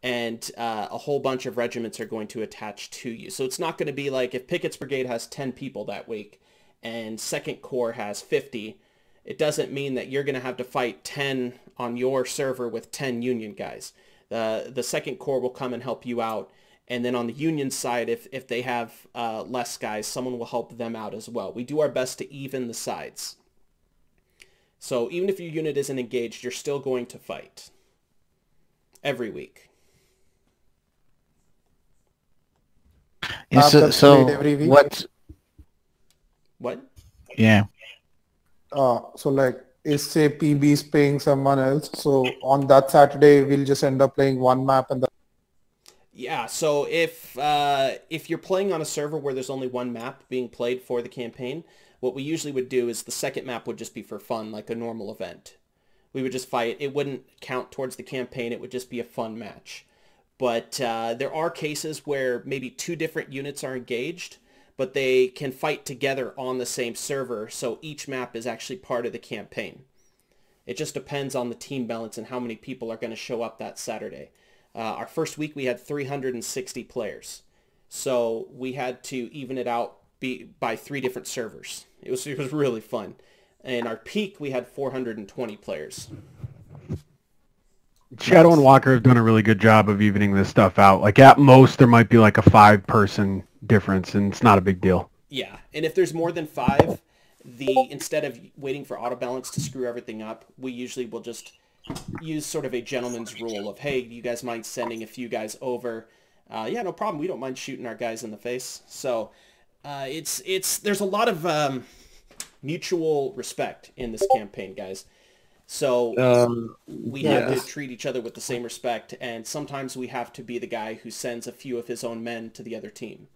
[SPEAKER 1] And a whole bunch of regiments are going to attach to you. So it's not going to be like if Pickett's brigade has 10 people that week and 2nd Corps has 50, it doesn't mean that you're going to have to fight 10 on your server with 10 Union guys. The 2nd Corps will come and help you out. And then on the Union side, if they have less guys, someone will help them out as well. We do our best to even the sides. So even if your unit isn't engaged, you're still going to fight every week.
[SPEAKER 9] Yeah, so
[SPEAKER 2] every week?
[SPEAKER 1] What?
[SPEAKER 9] Yeah.
[SPEAKER 2] So like, is say PB's paying someone else, so on that Saturday we'll just end up playing one map and
[SPEAKER 1] Yeah, so if you're playing on a server where there's only one map being played for the campaign, what we usually would do is the second map would just be for fun, like a normal event. We would just fight. It wouldn't count towards the campaign. It would just be a fun match. But there are cases where maybe 2 different units are engaged, but they can fight together on the same server, so each map is actually part of the campaign. It just depends on the team balance and how many people are going to show up that Saturday. Our first week we had 360 players, so we had to even it out by 3 different servers. It was really fun. And our peak we had 420 players.
[SPEAKER 10] Shadow and Walker have done a really good job of evening this stuff out. Like at most there might be like a 5-person difference, and it's not a big deal.
[SPEAKER 1] Yeah, and if there's more than 5, instead of waiting for auto balance to screw everything up, we usually will just use sort of a gentleman's rule of, hey, you guys mind sending a few guys over? Yeah, no problem. We don't mind shooting our guys in the face. So there's a lot of mutual respect in this campaign, guys. So we have to treat each other with the same respect, and sometimes we have to be the guy who sends a few of his own men to the other team.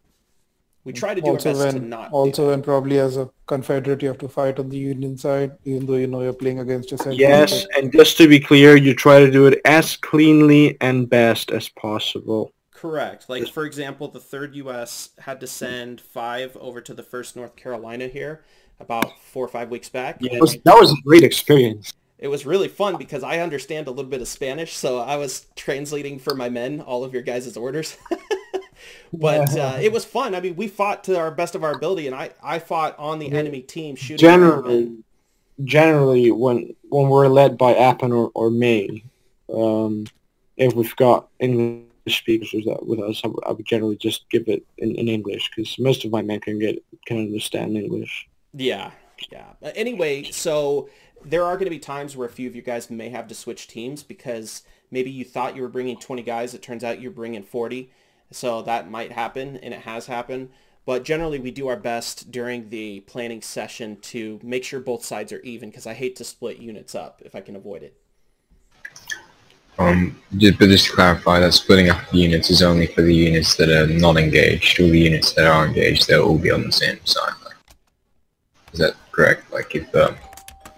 [SPEAKER 1] We try to do our best to not.
[SPEAKER 2] Also, when probably as a Confederate you have to fight on the Union side, even though you know you're playing against yourself.
[SPEAKER 3] Yes, and just to be clear, you try to do it as cleanly and best as possible.
[SPEAKER 1] Correct. Like, for example, the 3rd U.S. had to send 5 over to the 1st North Carolina here about 4 or 5 weeks back.
[SPEAKER 3] Yeah, that was a great experience.
[SPEAKER 1] It was really fun because I understand a little bit of Spanish, so I was translating for my men all of your guys' orders. But it was fun. I mean, we fought to our best of our ability, and I fought on the enemy team shooting.
[SPEAKER 3] Generally, when we're led by Appen or May, if we've got English speakers with us, I would generally just give it in English, because most of my men can understand English.
[SPEAKER 1] Yeah. But anyway, so there are going to be times where a few of you guys may have to switch teams because maybe you thought you were bringing 20 guys. It turns out you're bringing 40. So that might happen, and it has happened. But generally, we do our best during the planning session to make sure both sides are even, because I hate to split units up if I can avoid it.
[SPEAKER 7] But just to clarify, that splitting up the units is only for the units that are not engaged. All the units that are engaged, they'll all be on the same side. Is that correct? Like if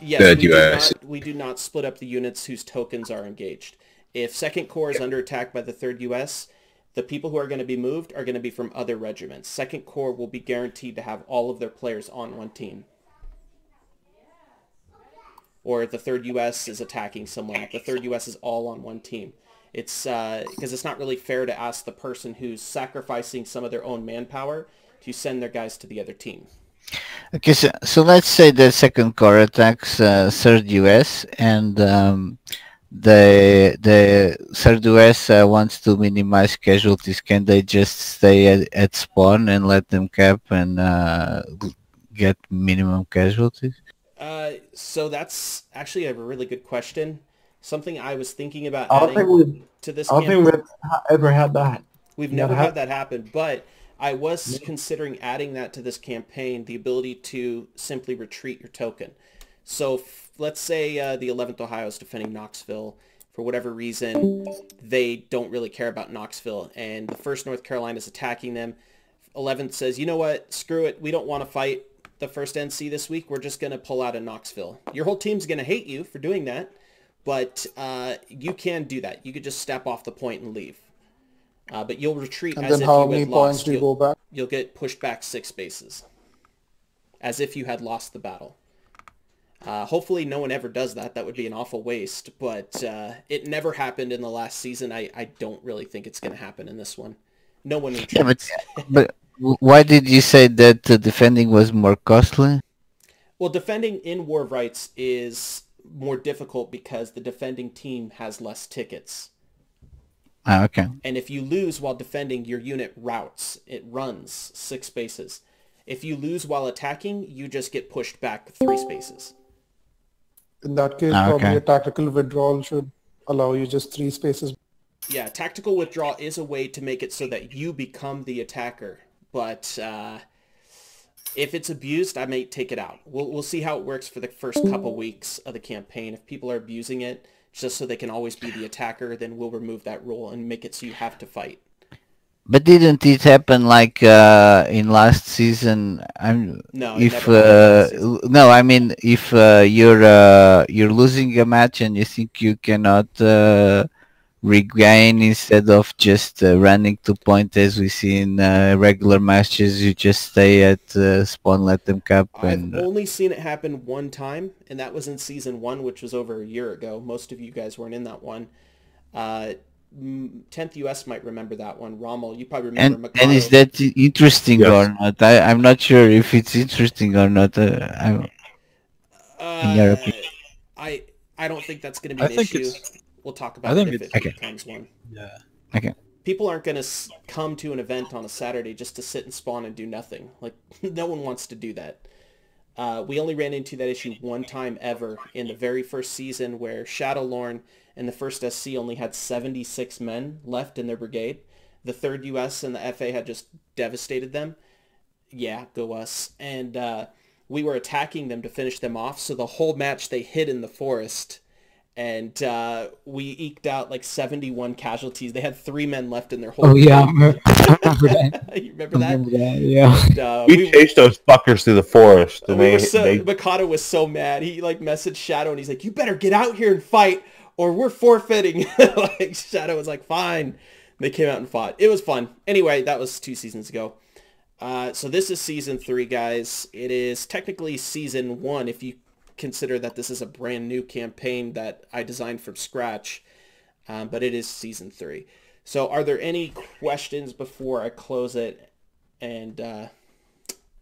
[SPEAKER 1] yes,
[SPEAKER 7] third US...
[SPEAKER 1] we do not split up the units whose tokens are engaged. If Second Corps is under attack by the 3rd US, the people who are going to be moved are going to be from other regiments. Second Corps will be guaranteed to have all of their players on one team. Or if the 3rd US is attacking someone, the 3rd US is all on one team. It's because it's not really fair to ask the person who's sacrificing some of their own manpower to send their guys to the other team.
[SPEAKER 9] Okay, so let's say the Second Corps attacks 3rd US, and the 3rd US wants to minimize casualties. Can they just stay at spawn and let them cap and get minimum casualties?
[SPEAKER 1] So that's actually a really good question. Something I was thinking about
[SPEAKER 3] I don't think we've ever had that.
[SPEAKER 1] We've never had that happen, but I was considering adding that to this campaign, the ability to simply retreat your token. So let's say the 11th Ohio is defending Knoxville. For whatever reason, they don't really care about Knoxville, and the 1st North Carolina is attacking them. 11th says, you know what, screw it, we don't want to fight the 1st NC this week, we're just going to pull out of Knoxville. Your whole team's going to hate you for doing that, but you can do that. You could just step off the point and leave. But you'll retreat
[SPEAKER 2] and
[SPEAKER 1] as
[SPEAKER 2] then
[SPEAKER 1] if
[SPEAKER 2] how
[SPEAKER 1] you
[SPEAKER 2] many
[SPEAKER 1] had
[SPEAKER 2] points
[SPEAKER 1] lost.
[SPEAKER 2] do you go back?
[SPEAKER 1] You'll get pushed back 6 spaces, as if you had lost the battle. Hopefully no one ever does that. That would be an awful waste, but it never happened in the last season. I don't really think it's going to happen in this one. No one retreats.
[SPEAKER 9] Yeah, but why did you say that defending was more costly?
[SPEAKER 1] Well, defending in War of Rights is more difficult because the defending team has less tickets.
[SPEAKER 9] Ah, okay.
[SPEAKER 1] And if you lose while defending, your unit routes. It runs 6 spaces. If you lose while attacking, you just get pushed back 3 spaces.
[SPEAKER 2] In that case, probably a tactical withdrawal should allow you just 3 spaces.
[SPEAKER 1] Yeah, tactical withdrawal is a way to make it so that you become the attacker. But if it's abused, I may take it out. We'll see how it works for the first couple weeks of the campaign. If people are abusing it just so they can always be the attacker, then we'll remove that rule and make it so you have to fight.
[SPEAKER 9] But didn't it happen like in last season?
[SPEAKER 1] No,
[SPEAKER 9] I mean if you're losing a match and you think you cannot regain, instead of just running to point as we see in regular matches, you just stay at spawn, let them cap.
[SPEAKER 1] I've only seen it happen one time, and that was in season 1, which was over a year ago. Most of you guys weren't in that one. 10th US might remember that one. Rommel, you probably remember.
[SPEAKER 9] And is that interesting or not? I'm not sure if it's interesting or not. In your opinion.
[SPEAKER 1] I don't think that's going to be an issue. We'll talk about it if it becomes one.
[SPEAKER 8] Yeah.
[SPEAKER 9] Okay.
[SPEAKER 1] People aren't going to come to an event on a Saturday just to sit and spawn and do nothing. Like, no one wants to do that. We only ran into that issue one time ever in the very first season, where Shadowlorn and the 1st SC only had 76 men left in their brigade. The 3rd US and the FA had just devastated them. Yeah, go us. And we were attacking them to finish them off, so the whole match they hid in the forest. And we eked out like 71 casualties. They had 3 men left in their whole
[SPEAKER 6] I remember that.
[SPEAKER 1] You remember that?
[SPEAKER 6] Yeah.
[SPEAKER 1] And,
[SPEAKER 7] we chased those fuckers through the forest. And
[SPEAKER 1] Mikado was so mad. He like messaged Shadow and he's like, "You better get out here and fight or we're forfeiting." Like Shadow was like, "Fine." They came out and fought. It was fun. Anyway, that was 2 seasons ago. So this is season 3, guys. It is technically season 1 if you consider that this is a brand new campaign that I designed from scratch, but it is season 3. So are there any questions before I close it and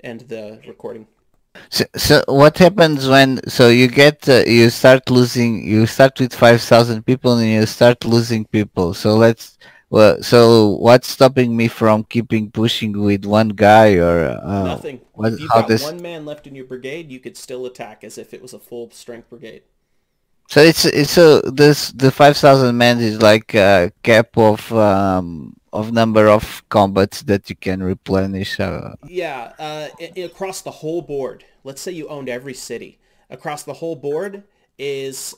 [SPEAKER 1] end the recording?
[SPEAKER 9] So what happens when you start with 5,000 people and you start losing people? So what's stopping me from keeping pushing with one guy or
[SPEAKER 1] nothing? If you've got 1 man left in your brigade, you could still attack as if it was a full strength brigade.
[SPEAKER 9] So the 5,000 men is like a cap of number of combats that you can replenish.
[SPEAKER 1] Yeah, across the whole board. Let's say you owned every city. Across the whole board is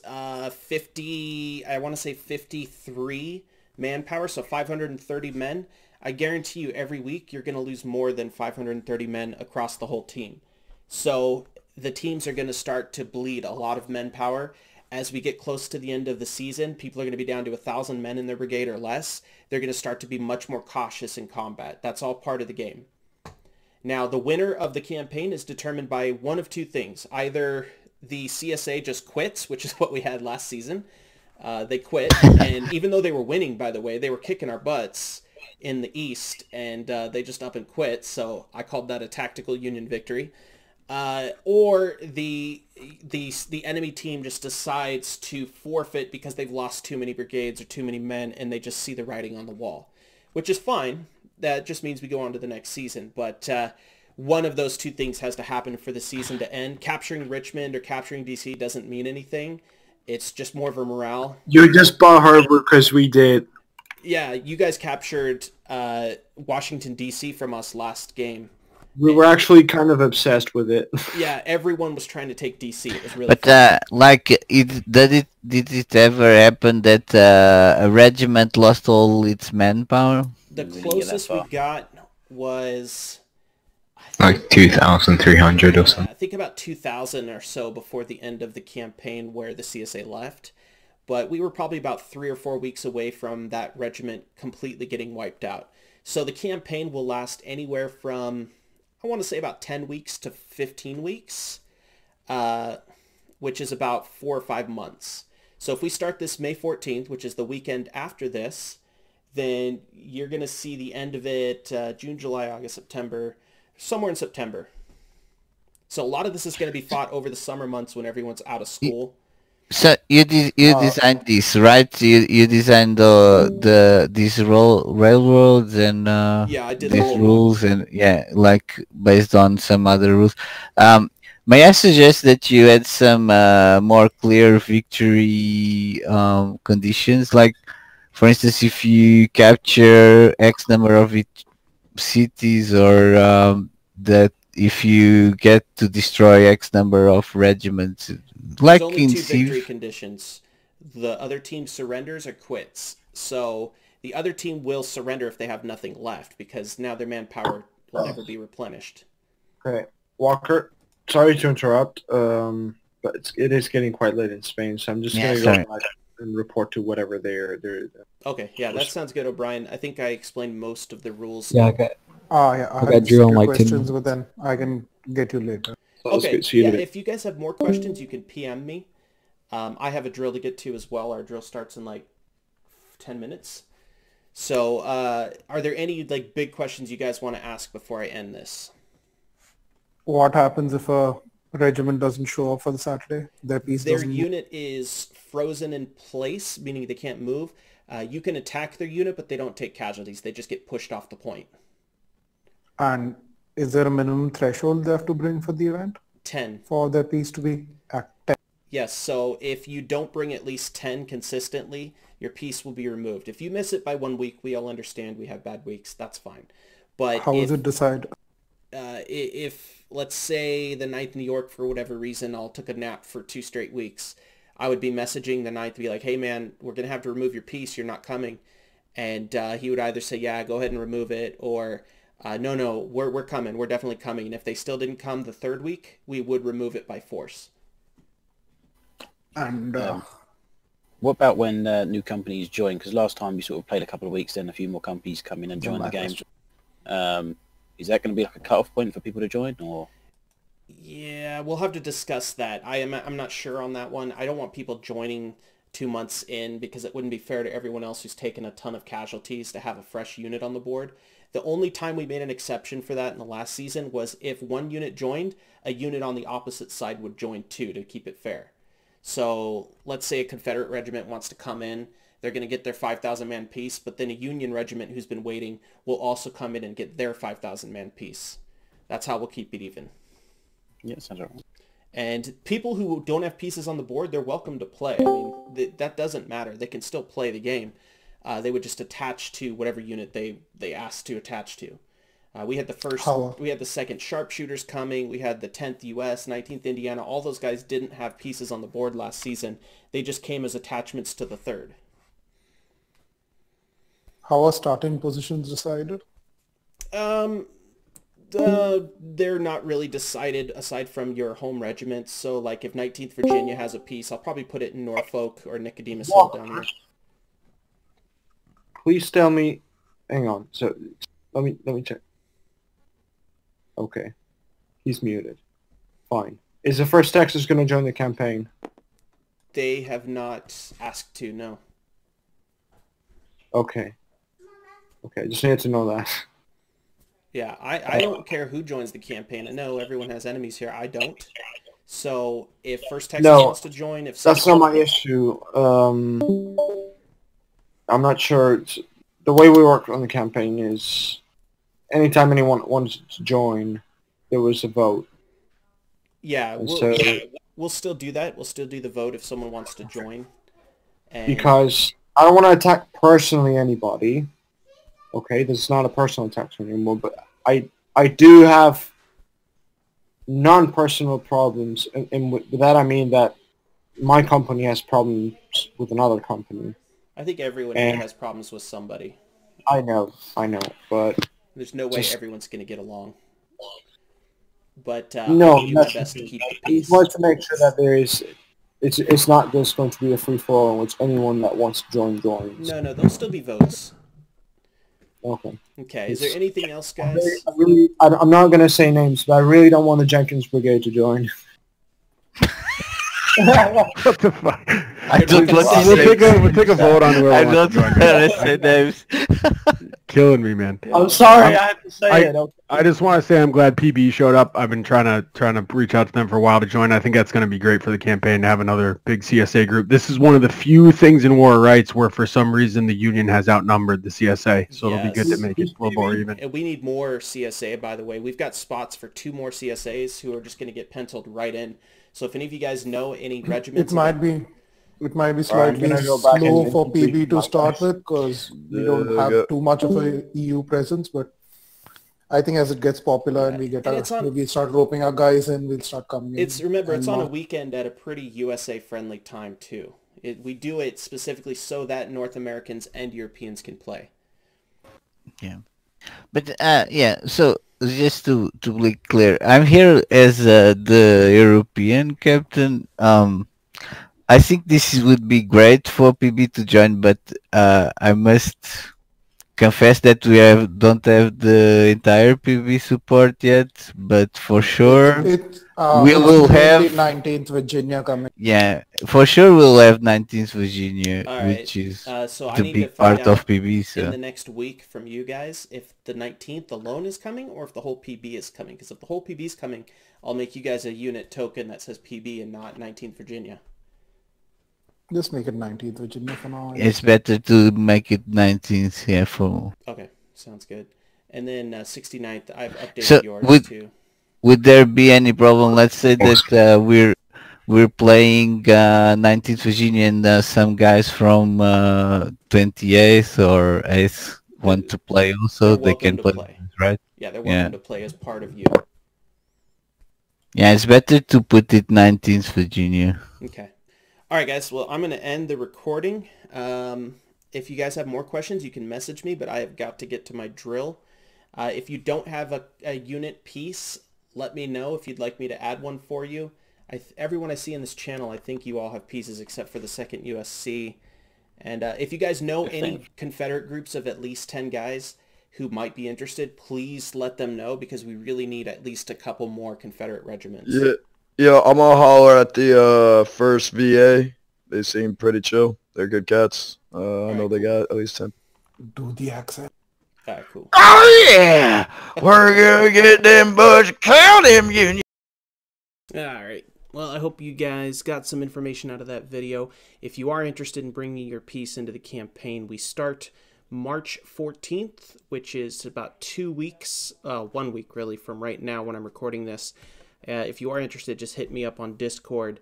[SPEAKER 1] 50. I want to say 53 manpower, so 530 men. I guarantee you, every week you're going to lose more than 530 men across the whole team. So the teams are going to start to bleed a lot of manpower. As we get close to the end of the season, people are going to be down to 1,000 men in their brigade or less. They're going to start to be much more cautious in combat. That's all part of the game. Now, the winner of the campaign is determined by one of two things. Either the CSA just quits, which is what we had last season. They quit, and even though they were winning, by the way, they were kicking our butts in the East, and they just up and quit, so I called that a tactical Union victory. Or the enemy team just decides to forfeit because they've lost too many brigades or too many men, and they just see the writing on the wall, which is fine. That just means we go on to the next season. But one of those two things has to happen for the season to end. Capturing Richmond or capturing DC doesn't mean anything. It's just more of a morale.
[SPEAKER 3] You just bought Harbor because we did.
[SPEAKER 1] Yeah, you guys captured Washington, D.C. from us last game.
[SPEAKER 3] We were actually kind of obsessed with it.
[SPEAKER 1] Yeah, everyone was trying to take DC. It was really
[SPEAKER 9] But did it ever happen that a regiment lost all its manpower?
[SPEAKER 1] The closest we got was
[SPEAKER 7] like 2,300 or something.
[SPEAKER 1] I think about 2,000 or so before the end of the campaign where the CSA left. But we were probably about 3 or 4 weeks away from that regiment completely getting wiped out. So the campaign will last anywhere from, I want to say, about 10 weeks to 15 weeks, which is about 4 or 5 months. So if we start this May 14th, which is the weekend after this, then you're going to see the end of it June, July, August, September, somewhere in September. So a lot of this is going to be fought over the summer months when everyone's out of school.
[SPEAKER 9] So you designed this, right? You designed these railroads and
[SPEAKER 1] yeah, I did
[SPEAKER 9] these rules and like based on some other rules. May I suggest that you add some more clear victory conditions? Like, for instance, if you capture X number of cities, or that if you get to destroy X number of regiments. Like
[SPEAKER 1] There's only two victory conditions. The other team surrenders or quits. So the other team will surrender if they have nothing left, because now their manpower will never be replenished.
[SPEAKER 3] Okay, Walker, sorry to interrupt, but it is getting quite late in Spain, so I'm just going to go back and report to whatever they're
[SPEAKER 1] Okay, yeah, that sounds good, O'Brien. I think I explained most of the rules.
[SPEAKER 6] Yeah, okay.
[SPEAKER 2] I had
[SPEAKER 6] Drew on like
[SPEAKER 2] questions,
[SPEAKER 6] 10
[SPEAKER 2] but then I can get you later.
[SPEAKER 1] Okay, yeah, if you guys have more questions, you can PM me. I have a drill to get to as well. Our drill starts in like 10 minutes. So are there any like big questions you guys want to ask before I end this?
[SPEAKER 2] What happens if a regiment doesn't show up for the Saturday? Their
[SPEAKER 1] unit is frozen in place, meaning they can't move. You can attack their unit, but they don't take casualties. They just get pushed off the point.
[SPEAKER 2] And is there a minimum threshold they have to bring for the event?
[SPEAKER 1] 10.
[SPEAKER 2] For their piece to be at 10?
[SPEAKER 1] Yes, so if you don't bring at least 10 consistently, your piece will be removed. If you miss it by 1 week, we all understand we have bad weeks. That's fine. But
[SPEAKER 2] how is it decided?
[SPEAKER 1] If, let's say, the 9th New York, for whatever reason, all took a nap for 2 straight weeks, I would be messaging the 9th to be like, hey, man, we're going to have to remove your piece. You're not coming. And he would either say, yeah, go ahead and remove it, or no, we're coming. We're definitely coming. And if they still didn't come the 3rd week, we would remove it by force.
[SPEAKER 2] And
[SPEAKER 5] what about when new companies join? Because last time we sort of played a couple of weeks, then a few more companies come in and join the game. Is that going to be like a cut-off point for people to join, or?
[SPEAKER 1] Yeah, we'll have to discuss that. I'm not sure on that one. I don't want people joining 2 months in, because it wouldn't be fair to everyone else who's taken a ton of casualties to have a fresh unit on the board. The only time we made an exception for that in the last season was if one unit joined, a unit on the opposite side would join too, to keep it fair. So let's say a Confederate regiment wants to come in. They're going to get their 5,000 man piece, but then a Union regiment who's been waiting will also come in and get their 5,000 man piece. That's how we'll keep it even.
[SPEAKER 5] Yeah, sounds right.
[SPEAKER 1] And people who don't have pieces on the board, they're welcome to play. I mean, that doesn't matter. They can still play the game. They would just attach to whatever unit they asked to attach to. We had the second sharpshooters coming. We had the 10th U.S., 19th Indiana. All those guys didn't have pieces on the board last season. They just came as attachments to the 3rd.
[SPEAKER 2] How are starting positions decided?
[SPEAKER 1] They're not really decided aside from your home regiments. So, like, if 19th Virginia has a piece, I'll probably put it in Norfolk or Nicodemus Hill down here.
[SPEAKER 3] Please tell me. Hang on. So, let me check. Okay, he's muted. Fine. Is the First Texas going to join the campaign?
[SPEAKER 1] They have not asked to. No.
[SPEAKER 3] Okay. Okay, just needed to know that.
[SPEAKER 1] Yeah, I don't care who joins the campaign. I know everyone has enemies here. I don't. So if First Texas wants to join,
[SPEAKER 3] that's not my issue. I'm not sure. The way we work on the campaign is anytime anyone wanted to join, there was a vote.
[SPEAKER 1] Yeah, we'll still do that. We'll still do the vote if someone wants to join.
[SPEAKER 3] Because I don't want to attack personally anybody. Okay, this is not a personal attack anymore, but I do have non-personal problems, and with that I mean that my company has problems with another company.
[SPEAKER 1] I think everyone here has problems with somebody.
[SPEAKER 3] I know, but
[SPEAKER 1] there's no way everyone's going to get along. But
[SPEAKER 3] no,
[SPEAKER 1] I do my best to keep the peace.
[SPEAKER 3] I want to make sure that there is. It's not just going to be a free-for-all in which anyone that wants to join joins.
[SPEAKER 1] No, there'll still be votes.
[SPEAKER 3] Okay.
[SPEAKER 1] Okay. Is there anything else, guys?
[SPEAKER 3] I'm not going to say names, but I really don't want the Jenkins Brigade to join.
[SPEAKER 10] What the fuck?
[SPEAKER 6] We'll
[SPEAKER 10] take a vote on whoever wants to join.
[SPEAKER 6] I say names.
[SPEAKER 10] Killing me, man.
[SPEAKER 3] I'm sorry, I had to say it. Okay.
[SPEAKER 10] I just want to say I'm glad PB showed up. I've been trying to reach out to them for a while to join. I think that's going to be great for the campaign to have another big CSA group. This is one of the few things in War Rights where for some reason the Union has outnumbered the CSA, so it'll be good to make it a little more even.
[SPEAKER 1] And we need more CSA, by the way. We've got spots for 2 more CSAs who are just going to get penciled right in. So if any of you guys know any regiments...
[SPEAKER 2] It might be slightly slow for PB to start with because we don't have too much of a EU presence, but I think as it gets popular and we get maybe start roping our guys in, we'll start coming in.
[SPEAKER 1] Remember, it's on a weekend at a pretty USA-friendly time, too. We do it specifically so that North Americans and Europeans can play.
[SPEAKER 9] Yeah. But, so just to be clear, I'm here as the European captain. I think this would be great for PB to join, but I must confess that we don't have the entire PB support yet. But for sure, we will have
[SPEAKER 2] 19th Virginia coming.
[SPEAKER 9] Yeah, for sure we'll have 19th Virginia, which is
[SPEAKER 1] so
[SPEAKER 9] the big part of PB. So
[SPEAKER 1] in the next week from you guys, if the 19th alone is coming, or if the whole PB is coming. Because if the whole PB is coming, I'll make you guys a unit token that says PB and not 19th Virginia.
[SPEAKER 2] Just make it 19th Virginia for now.
[SPEAKER 9] It's better to make it 19th, yeah, for...
[SPEAKER 1] Okay, sounds good. And then 69th, I've updated yours too.
[SPEAKER 9] Would there be any problem? Let's say that we're playing 19th Virginia and some guys from 28th or 8th want to play also. They can play, right?
[SPEAKER 1] Yeah, they're welcome to play as part of you.
[SPEAKER 9] Yeah, it's better to put it 19th Virginia.
[SPEAKER 1] Okay. All right, guys. Well, I'm going to end the recording. If you guys have more questions, you can message me, but I have got to get to my drill. If you don't have a unit piece, let me know if you'd like me to add one for you. Everyone I see in this channel, I think you all have pieces except for the 2nd USC. And if you guys know any Confederate groups of at least 10 guys who might be interested, please let them know because we really need at least a couple more Confederate regiments.
[SPEAKER 4] Yeah, I'm gonna holler at the 1st VA. They seem pretty chill. They're good cats. I know they got at least 10.
[SPEAKER 2] Do the accent.
[SPEAKER 1] All right, cool.
[SPEAKER 4] Oh yeah, we're gonna get them buds, count them Union.
[SPEAKER 1] All right. Well, I hope you guys got some information out of that video. If you are interested in bringing your piece into the campaign, we start March 14th, which is about 2 weeks, 1 week really from right now when I'm recording this. If you are interested, just hit me up on Discord.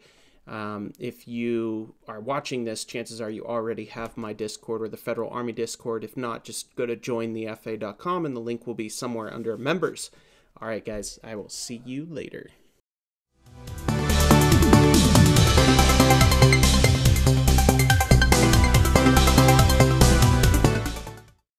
[SPEAKER 1] If you are watching this, chances are you already have my Discord or the Federal Army Discord. If not, just go to jointhefa.com and the link will be somewhere under members. All right, guys, I will see you later.